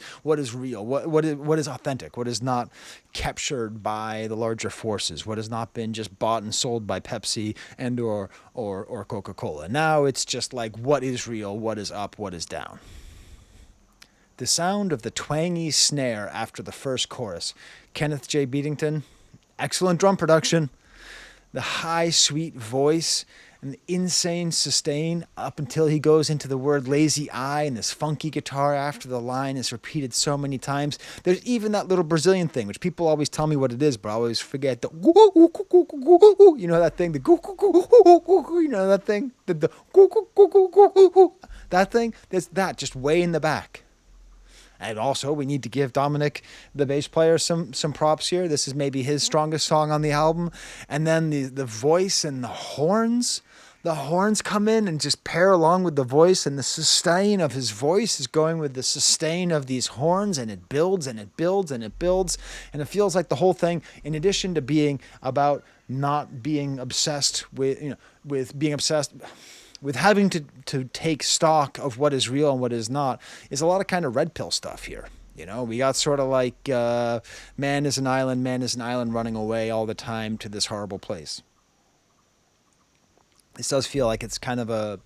real? What is authentic? What is not captured by the larger forces? What has not been just bought and sold by Pepsi and or Coca-Cola? Now it's just like what is real, what is up, what is down. The sound of the twangy snare after the first chorus. Kenneth J. Beatington, excellent drum production. The high, sweet voice and the insane sustain up until he goes into the word lazy eye and this funky guitar after the line is repeated so many times. There's even that little Brazilian thing, which people always tell me what it is, but I always forget. You know that thing? You know that thing? That thing? There's that just way in the back. And also, we need to give Dominic, the bass player, some props here. This is maybe his strongest song on the album. And then the voice and the horns come in and just pair along with the voice. And the sustain of his voice is going with the sustain of these horns. And it builds and it builds and it builds. And it feels like the whole thing, in addition to being about not being obsessed with being obsessed with having to take stock of what is real and what is not, is a lot of kind of red pill stuff here. We got sort of like man is an island running away all the time to this horrible place. This does feel like it's kind of a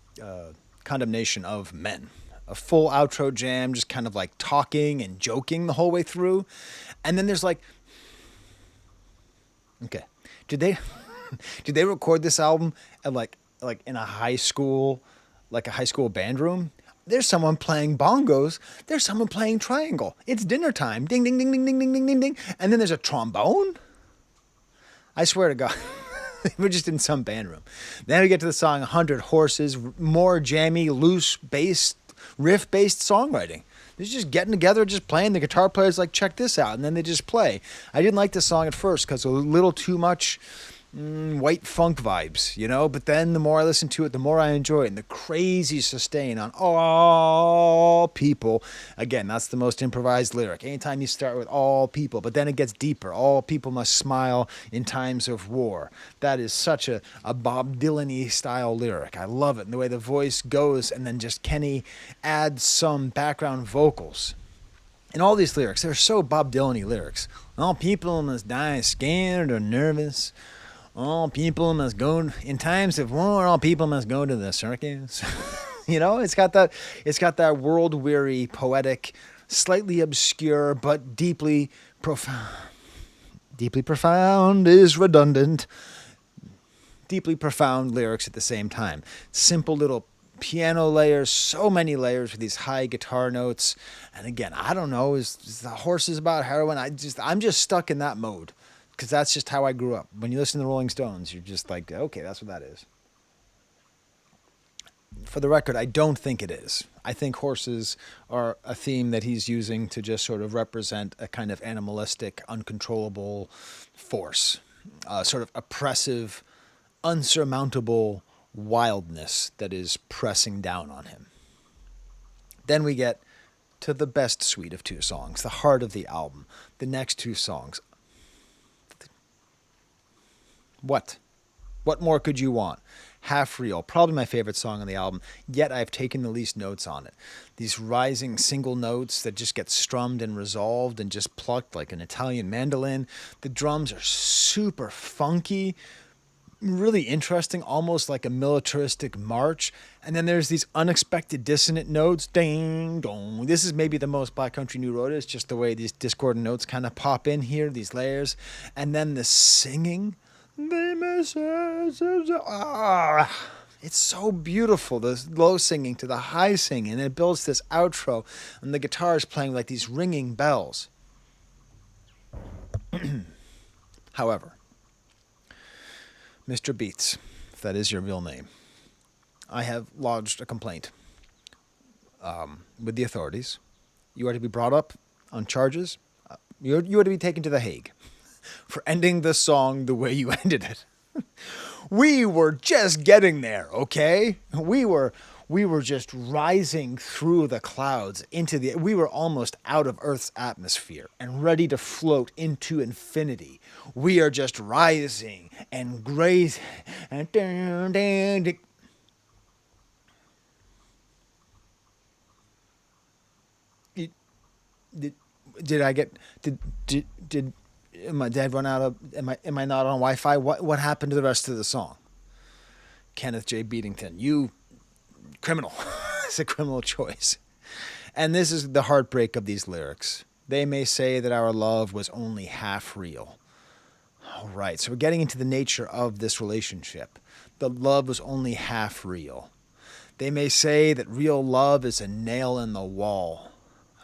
condemnation of men. A full outro jam, just kind of like talking and joking the whole way through. And then there's like, okay, did they record this album at like in a high school band room? There's someone playing bongos. There's someone playing triangle. It's dinner time. Ding, ding, ding, ding, ding, ding, ding, ding, ding. And then there's a trombone. I swear to God, we're just in some band room. Then we get to the song 100 Horses, more jammy, loose riff-based songwriting. They're just getting together, just playing. The guitar player's like, check this out. And then they just play. I didn't like this song at first because it was a little too much white funk vibes, but then the more I listen to it, the more I enjoy it. And the crazy sustain on all people. Again, that's the most improvised lyric. Anytime you start with all people, but then it gets deeper. All people must smile in times of war. That is such a Bob Dylan-y style lyric. I love it. And the way the voice goes, and then just Kenny adds some background vocals. And all these lyrics, they're so Bob Dylan-y lyrics. All people must die scared or nervous. All people must go in times of war. All people must go to the circus. It's got that world-weary, poetic, slightly obscure, but deeply profound. Deeply profound is redundant. Deeply profound lyrics at the same time. Simple little piano layers, so many layers with these high guitar notes. And again, I don't know, is the horses about heroin? I'm just stuck in that mode because that's just how I grew up. When you listen to the Rolling Stones, you're just like, okay, that's what that is. For the record, I don't think it is. I think horses are a theme that he's using to just sort of represent a kind of animalistic, uncontrollable force, sort of oppressive, unsurmountable wildness that is pressing down on him. Then we get to the best suite of two songs, the heart of the album. The next two songs. What? What more could you want? Half Real, probably my favorite song on the album, yet I've taken the least notes on it. These rising single notes that just get strummed and resolved and just plucked like an Italian mandolin. The drums are super funky, really interesting, almost like a militaristic march. And then there's these unexpected dissonant notes. Ding, dong. This is maybe the most Black Country New Road is, just the way these discordant notes kind of pop in here, these layers. And then the singing. It's so beautiful, the low singing to the high singing, and it builds this outro, and the guitar is playing like these ringing bells. However, Mr. Beats, if that is your real name, I have lodged a complaint with the authorities. You are to be brought up on charges. You are to be taken to The Hague for ending the song the way you ended it. We were just getting there, okay? We were just rising through the clouds we were almost out of Earth's atmosphere and ready to float into infinity. We are just rising and grazing. Did I get did my dad run out of? Am I not on Wi-Fi? What happened to the rest of the song? Kenneth J. Beatington, you criminal. It's a criminal choice. And this is the heartbreak of these lyrics. They may say that our love was only half real. All right, so we're getting into the nature of this relationship. The love was only half real. They may say that real love is a nail in the wall.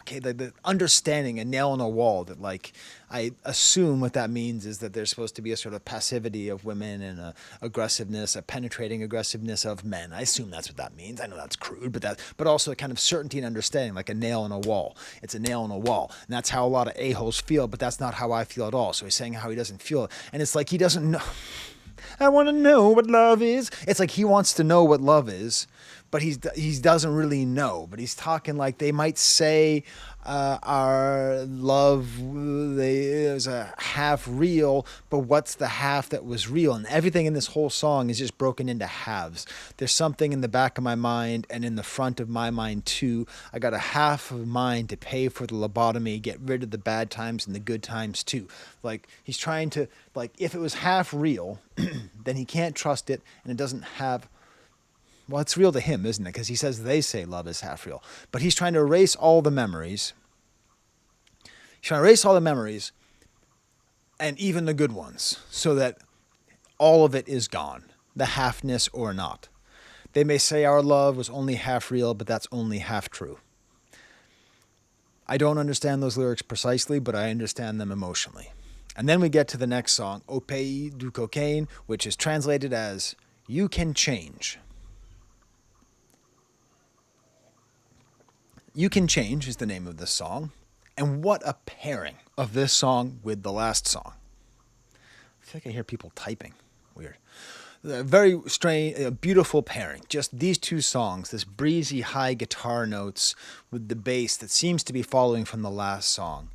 Okay, the understanding a nail in a wall, that like I assume what that means is that there's supposed to be a sort of passivity of women and a aggressiveness, a penetrating aggressiveness of men. I assume that's what that means. I know that's crude, but also a kind of certainty and understanding, like a nail in a wall. It's a nail in a wall, and that's how a lot of a-holes feel. But that's not how I feel at all. So he's saying how he doesn't feel it, and it's like he doesn't know. I want to know what love is. It's like he wants to know what love is, but he doesn't really know. But he's talking like they might say our love is a half real, but what's the half that was real? And everything in this whole song is just broken into halves. There's something in the back of my mind and in the front of my mind too. I got a half of mine to pay for the lobotomy, get rid of the bad times and the good times too. Like he's trying to, like, if it was half real, then he can't trust it, and it doesn't have. Well, it's real to him, isn't it? Because he says they say love is half real. But he's trying to erase all the memories. He's trying to erase all the memories, and even the good ones, so that all of it is gone, the halfness or not. They may say our love was only half real, but that's only half true. I don't understand those lyrics precisely, but I understand them emotionally. And then we get to the next song, Au Pays du Cocaine, which is translated as You Can Change. You Can Change is the name of this song. And what a pairing of this song with the last song. I feel like I hear people typing. Weird. A very strange, beautiful pairing. Just these two songs, this breezy high guitar notes with the bass that seems to be following from the last song.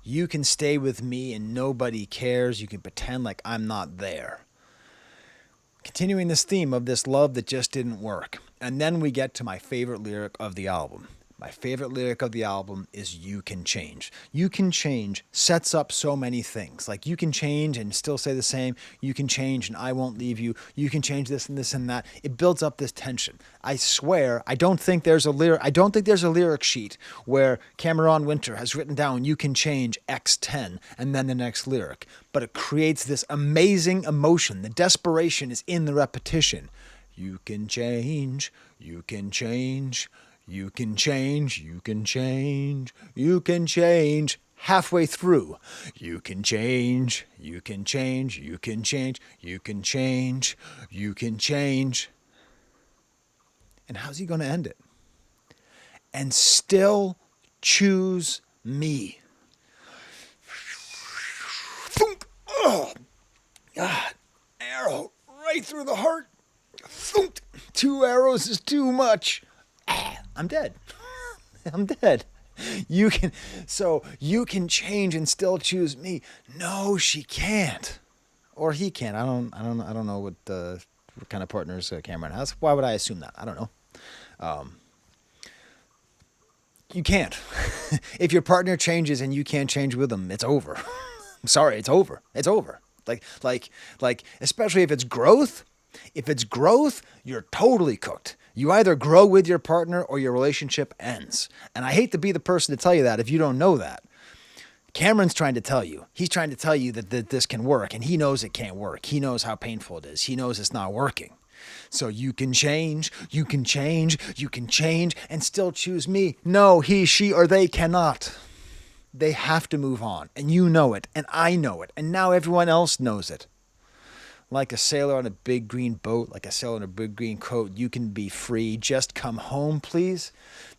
You can stay with me and nobody cares. You can pretend like I'm not there. Continuing this theme of this love that just didn't work. And then we get to my favorite lyric of the album. My favorite lyric of the album is You Can Change. You Can Change sets up so many things. Like you can change and still say the same. You can change and I won't leave you. You can change this and this and that. It builds up this tension. I swear, I don't think there's a lyric sheet where Cameron Winter has written down You Can Change X10 and then the next lyric. But it creates this amazing emotion. The desperation is in the repetition. You can change. You can change. You can change. You can change. You can change. Halfway through, you can change. You can change. You can change. You can change. You can change. And how's he going to end it? And still choose me. Thunk. Oh, God. Arrow right through the heart. Thunk. 2 arrows is too much. I'm dead. I'm dead. You can change and still choose me. No, she can't. Or he can't. I don't know what kind of partners Cameron has. Why would I assume that? I don't know. You can't. If your partner changes and you can't change with them, it's over. I'm sorry, it's over. It's over. Like, especially if it's growth. If it's growth, you're totally cooked. You either grow with your partner or your relationship ends. And I hate to be the person to tell you that if you don't know that. Cameron's trying to tell you. He's trying to tell you that this can work, and he knows it can't work. He knows how painful it is. He knows it's not working. So you can change, you can change, you can change, and still choose me. No, he, she, or they cannot. They have to move on, and you know it, and I know it, and now everyone else knows it. Like a sailor on a big green boat, like a sailor in a big green coat, you can be free. Just come home, please.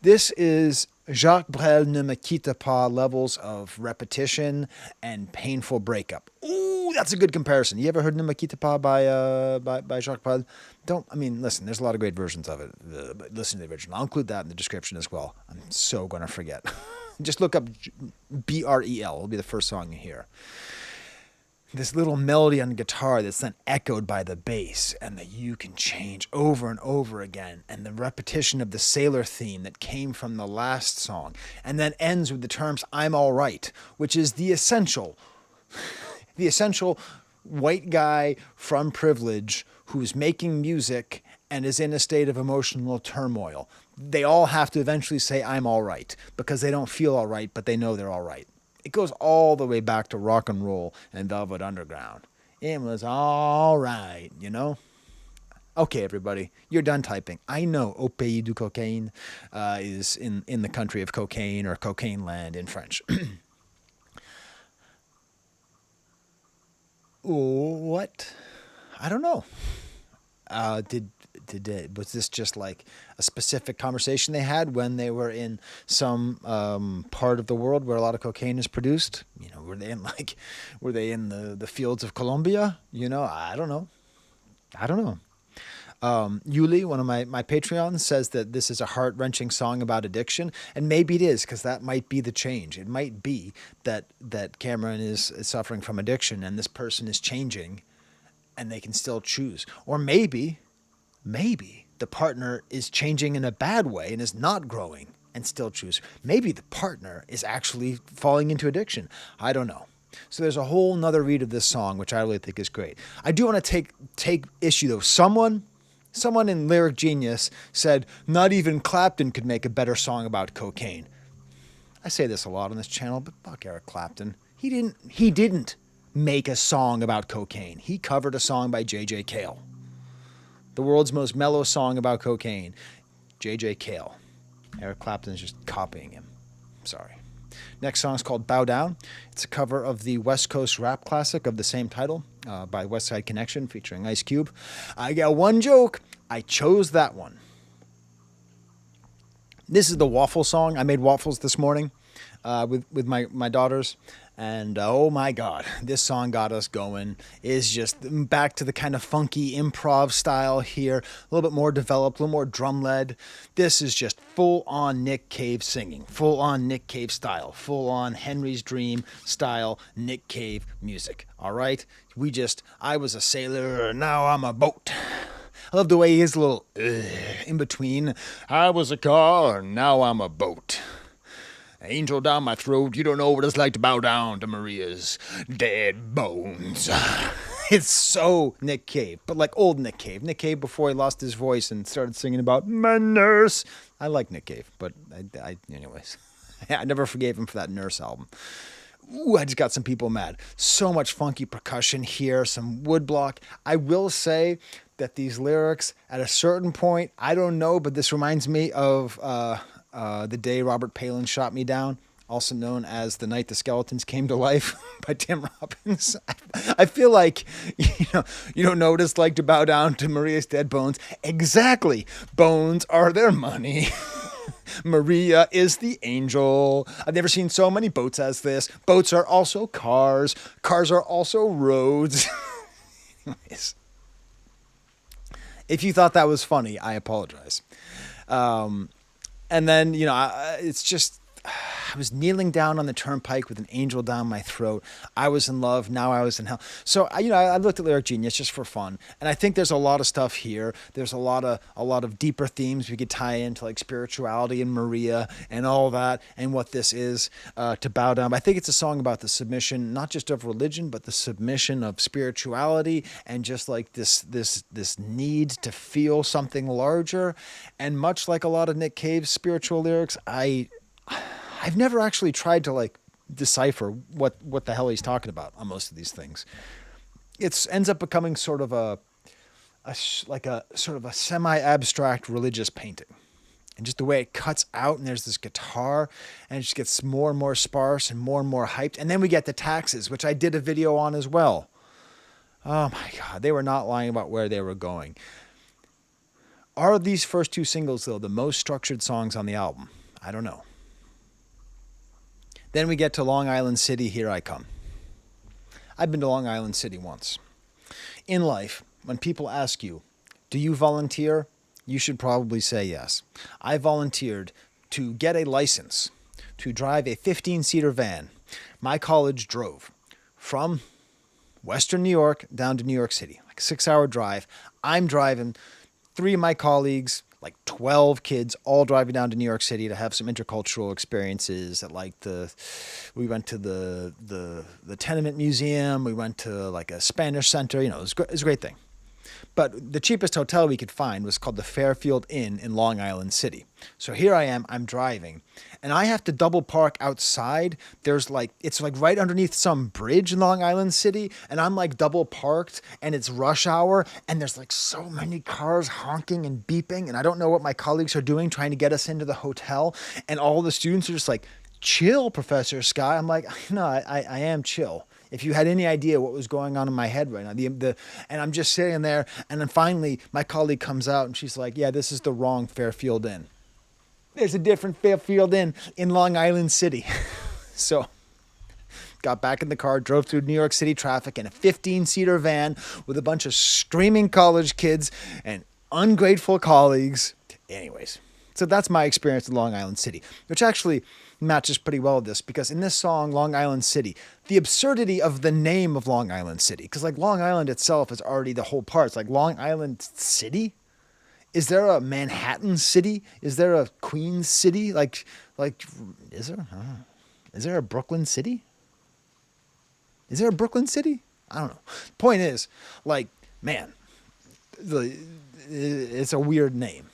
This is Jacques Brel Ne Me Quitte Pas levels of repetition and painful breakup. Ooh, that's a good comparison. You ever heard Ne Me Quitte Pas by Jacques Brel? Listen, there's a lot of great versions of it. But listen to the original. I'll include that in the description as well. I'm so going to forget. Just look up B-R-E-L. It'll be the first song you hear. This little melody on the guitar that's then echoed by the bass, and that you can change over and over again, and the repetition of the sailor theme that came from the last song, and then ends with the terms "I'm all right," which is the essential white guy from privilege who's making music and is in a state of emotional turmoil. They all have to eventually say "I'm all right" because they don't feel all right, but they know they're all right. It goes all the way back to rock and roll and Velvet Underground. It was all right, you know? Okay, everybody, you're done typing. I know Au Pays du Cocaine is in the country of cocaine or cocaine land in French. What? I don't know. Was this just like a specific conversation they had when they were in some part of the world where a lot of cocaine is produced? You know, were they in the fields of Colombia? You know, I don't know. Yuli, one of my Patreons, says that this is a heart-wrenching song about addiction, and maybe it is, because that might be the change. It might be that Cameron is suffering from addiction and this person is changing and they can still choose. Or maybe the partner is changing in a bad way and is not growing and still choose. Maybe the partner is actually falling into addiction. I don't know. So there's a whole nother read of this song, which I really think is great. I do want to take issue, though. Someone in Lyric Genius said not even Clapton could make a better song about cocaine. I say this a lot on this channel, but fuck Eric Clapton. He didn't make a song about cocaine. He covered a song by J.J. Cale. The world's most mellow song about cocaine. J.J. Cale. Eric Clapton is just copying him. Sorry. Next song is called Bow Down. It's a cover of the West Coast rap classic of the same title by West Side Connection featuring Ice Cube. I got one joke. I chose that one. This is the waffle song. I made waffles this morning with my daughters. And oh my God, this song got us going. It's just back to the kind of funky improv style here. A little bit more developed, a little more drum led. This is just full on Nick Cave singing, full on Nick Cave style, full on Henry's Dream style Nick Cave music. All right. I was a sailor, now I'm a boat. I love the way he is a little in between. I was a car, now I'm a boat. Angel down my throat, you don't know what it's like to bow down to Maria's dead bones. It's so Nick Cave, but like old Nick Cave. Nick Cave before he lost his voice and started singing about my nurse. I like Nick Cave, but anyways. I never forgave him for that Nurse album. Ooh, I just got some people mad. So much funky percussion here, some woodblock. I will say that these lyrics, at a certain point, I don't know, but this reminds me of The Day Robert Palin Shot Me Down, also known as The Night the Skeletons Came to Life by Tim Robbins. I feel like, you don't know what it's like to bow down to Maria's dead bones. Exactly. Bones are their money. Maria is the angel. I've never seen so many boats as this. Boats are also cars. Cars are also roads. Anyways. If you thought that was funny, I apologize. And then, it's just, I was kneeling down on the turnpike with an angel down my throat. I was in love. Now I was in hell. So, I looked at Lyric Genius just for fun. And I think there's a lot of stuff here. There's a lot of deeper themes we could tie into, like spirituality and Maria and all that and what this is to bow down. But I think it's a song about the submission, not just of religion, but the submission of spirituality and just like this need to feel something larger. And much like a lot of Nick Cave's spiritual lyrics, I've never actually tried to like decipher what the hell he's talking about on most of these things. It ends up becoming sort of a semi-abstract religious painting. And just the way it cuts out and there's this guitar and it just gets more and more sparse and more hyped. And then we get the taxes, which I did a video on as well. Oh my God, they were not lying about where they were going. Are these first two singles, though, the most structured songs on the album? I don't know. Then we get to Long Island City, Here I Come. I've been to Long Island City once. In life, when people ask you, do you volunteer? You should probably say yes. I volunteered to get a license to drive a 15-seater van. My college drove from Western New York down to New York City, like a 6-hour drive. I'm driving, 3 of my colleagues, like 12 kids, all driving down to New York City to have some intercultural experiences. We went to the Tenement Museum. We went to like a Spanish center. It was a great thing. But the cheapest hotel we could find was called the Fairfield Inn in Long Island City. So here I am, I'm driving, and I have to double park outside. It's right underneath some bridge in Long Island City, and I'm like double parked, and it's rush hour, and there's like so many cars honking and beeping, and I don't know what my colleagues are doing trying to get us into the hotel, and all the students are just like, chill, Professor Sky. I'm like, no, I am chill. If you had any idea what was going on in my head right now, and I'm just sitting there, and then finally my colleague comes out and she's like, yeah, this is the wrong Fairfield Inn. There's a different Fairfield Inn in Long Island City. So got back in the car, drove through New York City traffic in a 15-seater van with a bunch of screaming college kids and ungrateful colleagues. Anyways, so that's my experience in Long Island City, which actually matches pretty well with this, because in this song, Long Island City, the absurdity of the name of Long Island City, because like Long Island itself is already the whole part. It's like Long Island City? Is there a Manhattan City? Is there a Queens City? Like, is there? Is there a Brooklyn City? Is there a Brooklyn City? I don't know. Point is, like, man, it's a weird name.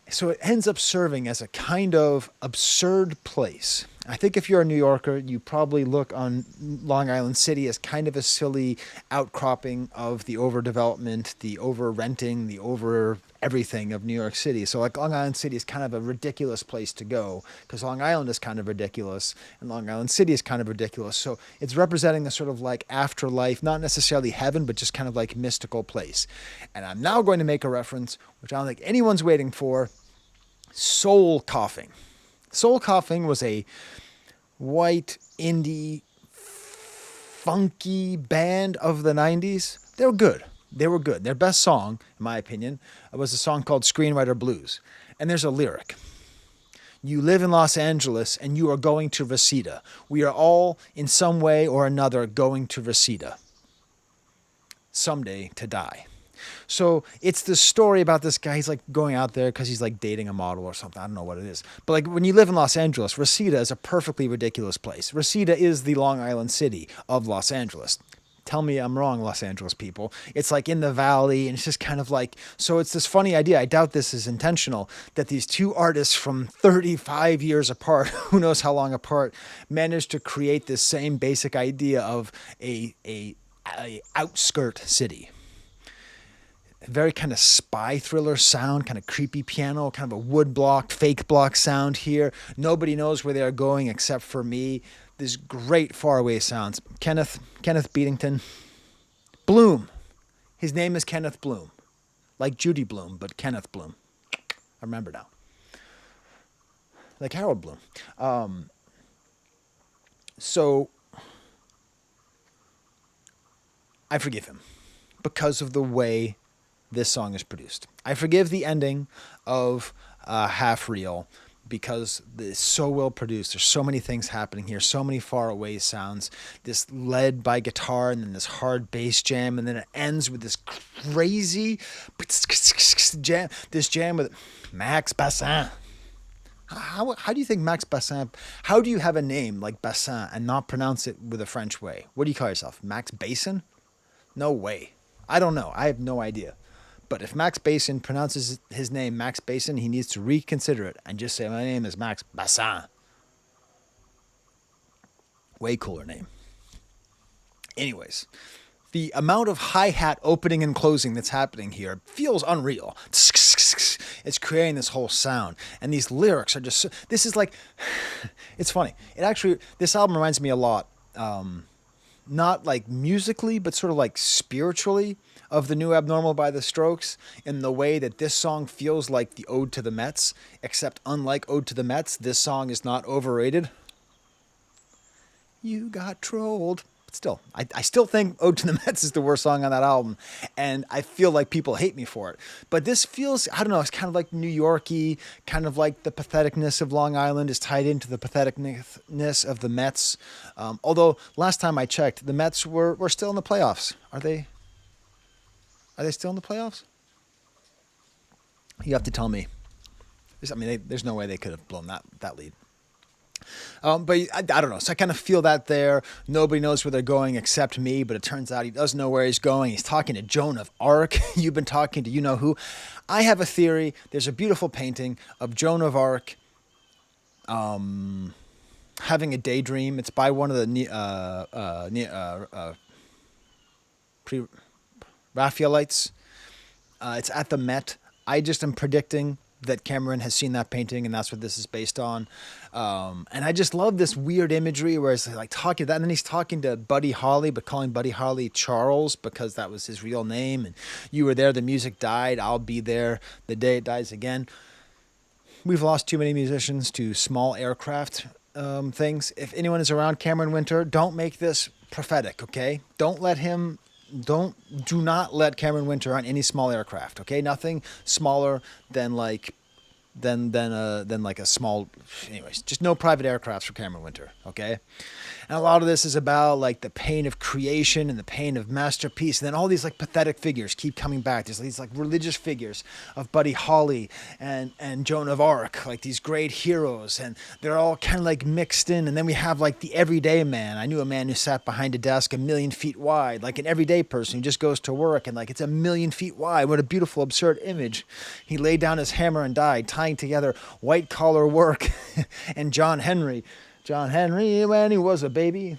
So it ends up serving as a kind of absurd place. I think if you're a New Yorker, you probably look on Long Island City as kind of a silly outcropping of the overdevelopment, the over-renting, the over-everything of New York City. So like Long Island City is kind of a ridiculous place to go because Long Island is kind of ridiculous and Long Island City is kind of ridiculous. So it's representing the sort of like afterlife, not necessarily heaven, but just kind of like mystical place. And I'm now going to make a reference, which I don't think anyone's waiting for. Soul Coughing. Soul Coughing was a white indie funky band of the 90s. They were good. Their best song, in my opinion, was a song called Screenwriter Blues. And there's a lyric. You live in Los Angeles and you are going to Reseda. We are all, in some way or another, going to Reseda. Someday to die. So it's the story about this guy. He's like going out there because he's like dating a model or something. I don't know what it is. But like when you live in Los Angeles, Reseda is a perfectly ridiculous place. Reseda is the Long Island City of Los Angeles. Tell me I'm wrong, Los Angeles people. It's like in the valley and it's just kind of like, so it's this funny idea. I doubt this is intentional, that these two artists from 35 years apart, who knows how long apart, managed to create this same basic idea of a outskirt city. very kind of spy thriller sound, kind of creepy piano, kind of a wood block, fake block sound here. Nobody knows where they are going except for me. This great faraway sounds. Kenneth Beatington. Bloom. His name is Kenneth Bloom. Like Judy Bloom, but Kenneth Bloom. I remember now. Like Harold Bloom. So I forgive him because of the way this song is produced. I forgive the ending of Half Real because it's so well produced. There's so many things happening here, so many far away sounds. This led by guitar and then this hard bass jam, and then it ends with this crazy jam. This jam with Max Bassin. How do you think Max Bassin? How do you have a name like Bassin and not pronounce it with a French way? What do you call yourself? Max Basin? No way. I don't know. I have no idea. But if Max Basin pronounces his name Max Basin, he needs to reconsider it and just say, my name is Max Bassin. Way cooler name. Anyways, the amount of hi-hat opening and closing that's happening here feels unreal. It's creating this whole sound. And these lyrics are just... So, this is like... It's funny. This album reminds me a lot... not like musically, but sort of like spiritually of The New Abnormal by The Strokes, in the way that this song feels like the Ode to the Mets, except unlike Ode to the Mets, this song is not overrated. You got trolled. But still, I still think Ode to the Mets is the worst song on that album, and I feel like people hate me for it. But this feels, I don't know, it's kind of like New York-y, kind of like the patheticness of Long Island is tied into the patheticness of the Mets. Although, last time I checked, the Mets were still in the playoffs. Are they still in the playoffs? You have to tell me. There's no way they could have blown that lead. But I don't know. So I kind of feel that there. Nobody knows where they're going except me, but it turns out he doesn't know where he's going. He's talking to Joan of Arc. You've been talking to you-know-who. I have a theory. There's a beautiful painting of Joan of Arc having a daydream. It's by one of the Raphaelites. It's at the Met. I just am predicting that Cameron has seen that painting, and that's what this is based on. And I just love this weird imagery where it's like talking to that, and then he's talking to Buddy Holly, but calling Buddy Holly Charles because that was his real name. And you were there, the music died. I'll be there the day it dies again. We've lost too many musicians to small aircraft things. If anyone is around Cameron Winter, don't make this prophetic, okay? Do not let Cameron Winter on any small aircraft, okay? Nothing smaller than like a small, anyways, just no private aircrafts for Cameron Winter, okay? And a lot of this is about like the pain of creation and the pain of masterpiece. And then all these like pathetic figures keep coming back. There's these like religious figures of Buddy Holly and Joan of Arc, like these great heroes. And they're all kind of like mixed in. And then we have like the everyday man. I knew a man who sat behind a desk 1,000,000 feet wide, like an everyday person who just goes to work and like it's 1,000,000 feet wide. What a beautiful, absurd image. He laid down his hammer and died, tying together white collar work and John Henry when he was a baby,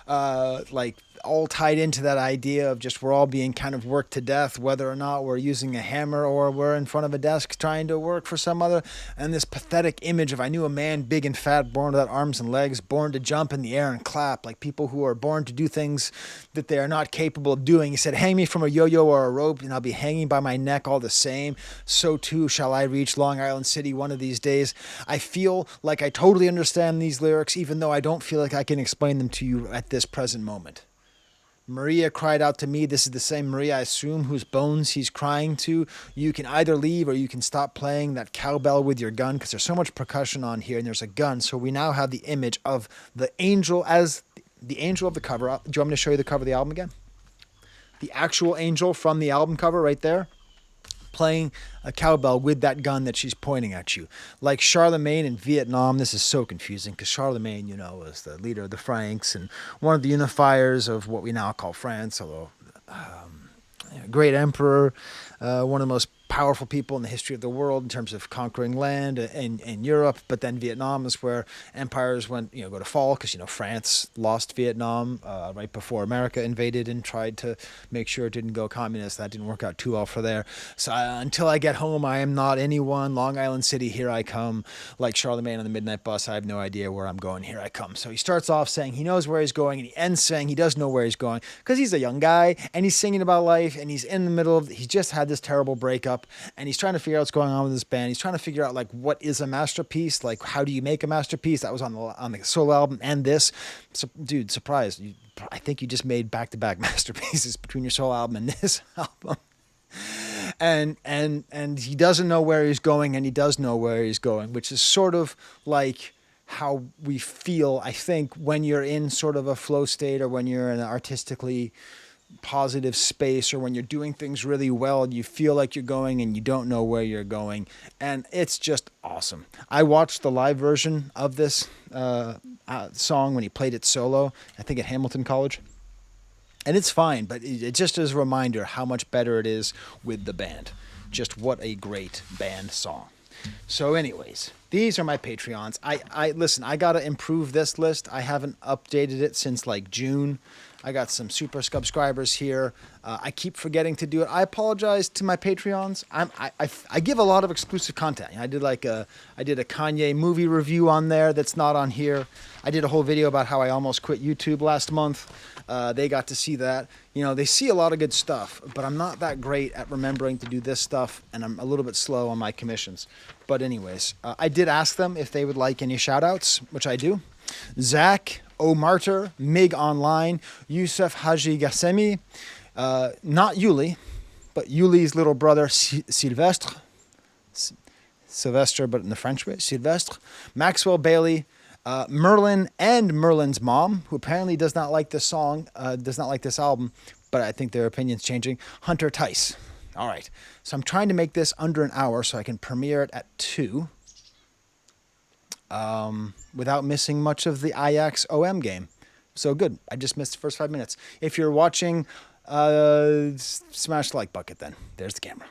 like all tied into that idea of just we're all being kind of worked to death, whether or not we're using a hammer or we're in front of a desk trying to work for some other. And this pathetic image of I knew a man big and fat, born without arms and legs, born to jump in the air and clap, like people who are born to do things that they are not capable of doing. He said, hang me from a yo-yo or a rope and I'll be hanging by my neck all the same. So too shall I reach Long Island City one of these days. I feel like I totally understand these lyrics, even though I don't feel like I can explain them to you at this present moment. Maria cried out to me. This is the same Maria, I assume, whose bones he's crying to. You can either leave or you can stop playing that cowbell with your gun, because there's so much percussion on here and there's a gun. So we now have the image of the angel as the angel of the cover. Do you want me to show you the cover of the album again? The actual angel from the album cover right there, playing a cowbell with that gun that she's pointing at you. Like Charlemagne in Vietnam. This is so confusing because Charlemagne, was the leader of the Franks and one of the unifiers of what we now call France, although great emperor, one of the most powerful people in the history of the world in terms of conquering land in Europe. But then Vietnam is where empires went, go to fall because, France lost Vietnam right before America invaded and tried to make sure it didn't go communist. That didn't work out too well for there. So until I get home, I am not anyone. Long Island City, here I come. Like Charlemagne on the midnight bus, I have no idea where I'm going. Here I come. So he starts off saying he knows where he's going, and he ends saying he does know where he's going because he's a young guy and he's singing about life, and he's in the middle of, he's just had this terrible breakup, and he's trying to figure out what's going on with this band. He's trying to figure out like what is a masterpiece, like how do you make a masterpiece. That was on the solo album and this. So, dude, surprise! I think you just made back-to-back masterpieces between your solo album and this album. And he doesn't know where he's going, and he does know where he's going, which is sort of like how we feel, I think, when you're in sort of a flow state, or when you're in an artistically positive space, or when you're doing things really well and you feel like you're going and you don't know where you're going. And it's just awesome. I watched the live version of this song when he played it solo, I think at Hamilton College. And it's fine, but it just is a reminder how much better it is with the band. Just what a great band song. So anyways, these are my Patreons. I listen, I got to improve this list. I haven't updated it since like June. I got some super subscribers here. I keep forgetting to do it. I apologize to my Patreons. I give a lot of exclusive content. I did a Kanye movie review on there that's not on here. I did a whole video about how I almost quit YouTube last month. They got to see that. They see a lot of good stuff, but I'm not that great at remembering to do this stuff, and I'm a little bit slow on my commissions. But anyways, I did ask them if they would like any shout-outs, which I do. Zach, O Martyr, Mig Online, Yusuf Haji Gassemi, not Yuli, but Yuli's little brother Sylvestre, but in the French way, Sylvestre, Maxwell Bailey, Merlin and Merlin's mom, who apparently does not like this song, does not like this album, but I think their opinion's changing, Hunter Tice. All right, so I'm trying to make this under an hour so I can premiere it at 2. Without missing much of the Ajax OM game. So good. I just missed the first 5 minutes. If you're watching, smash the like bucket then. There's the camera.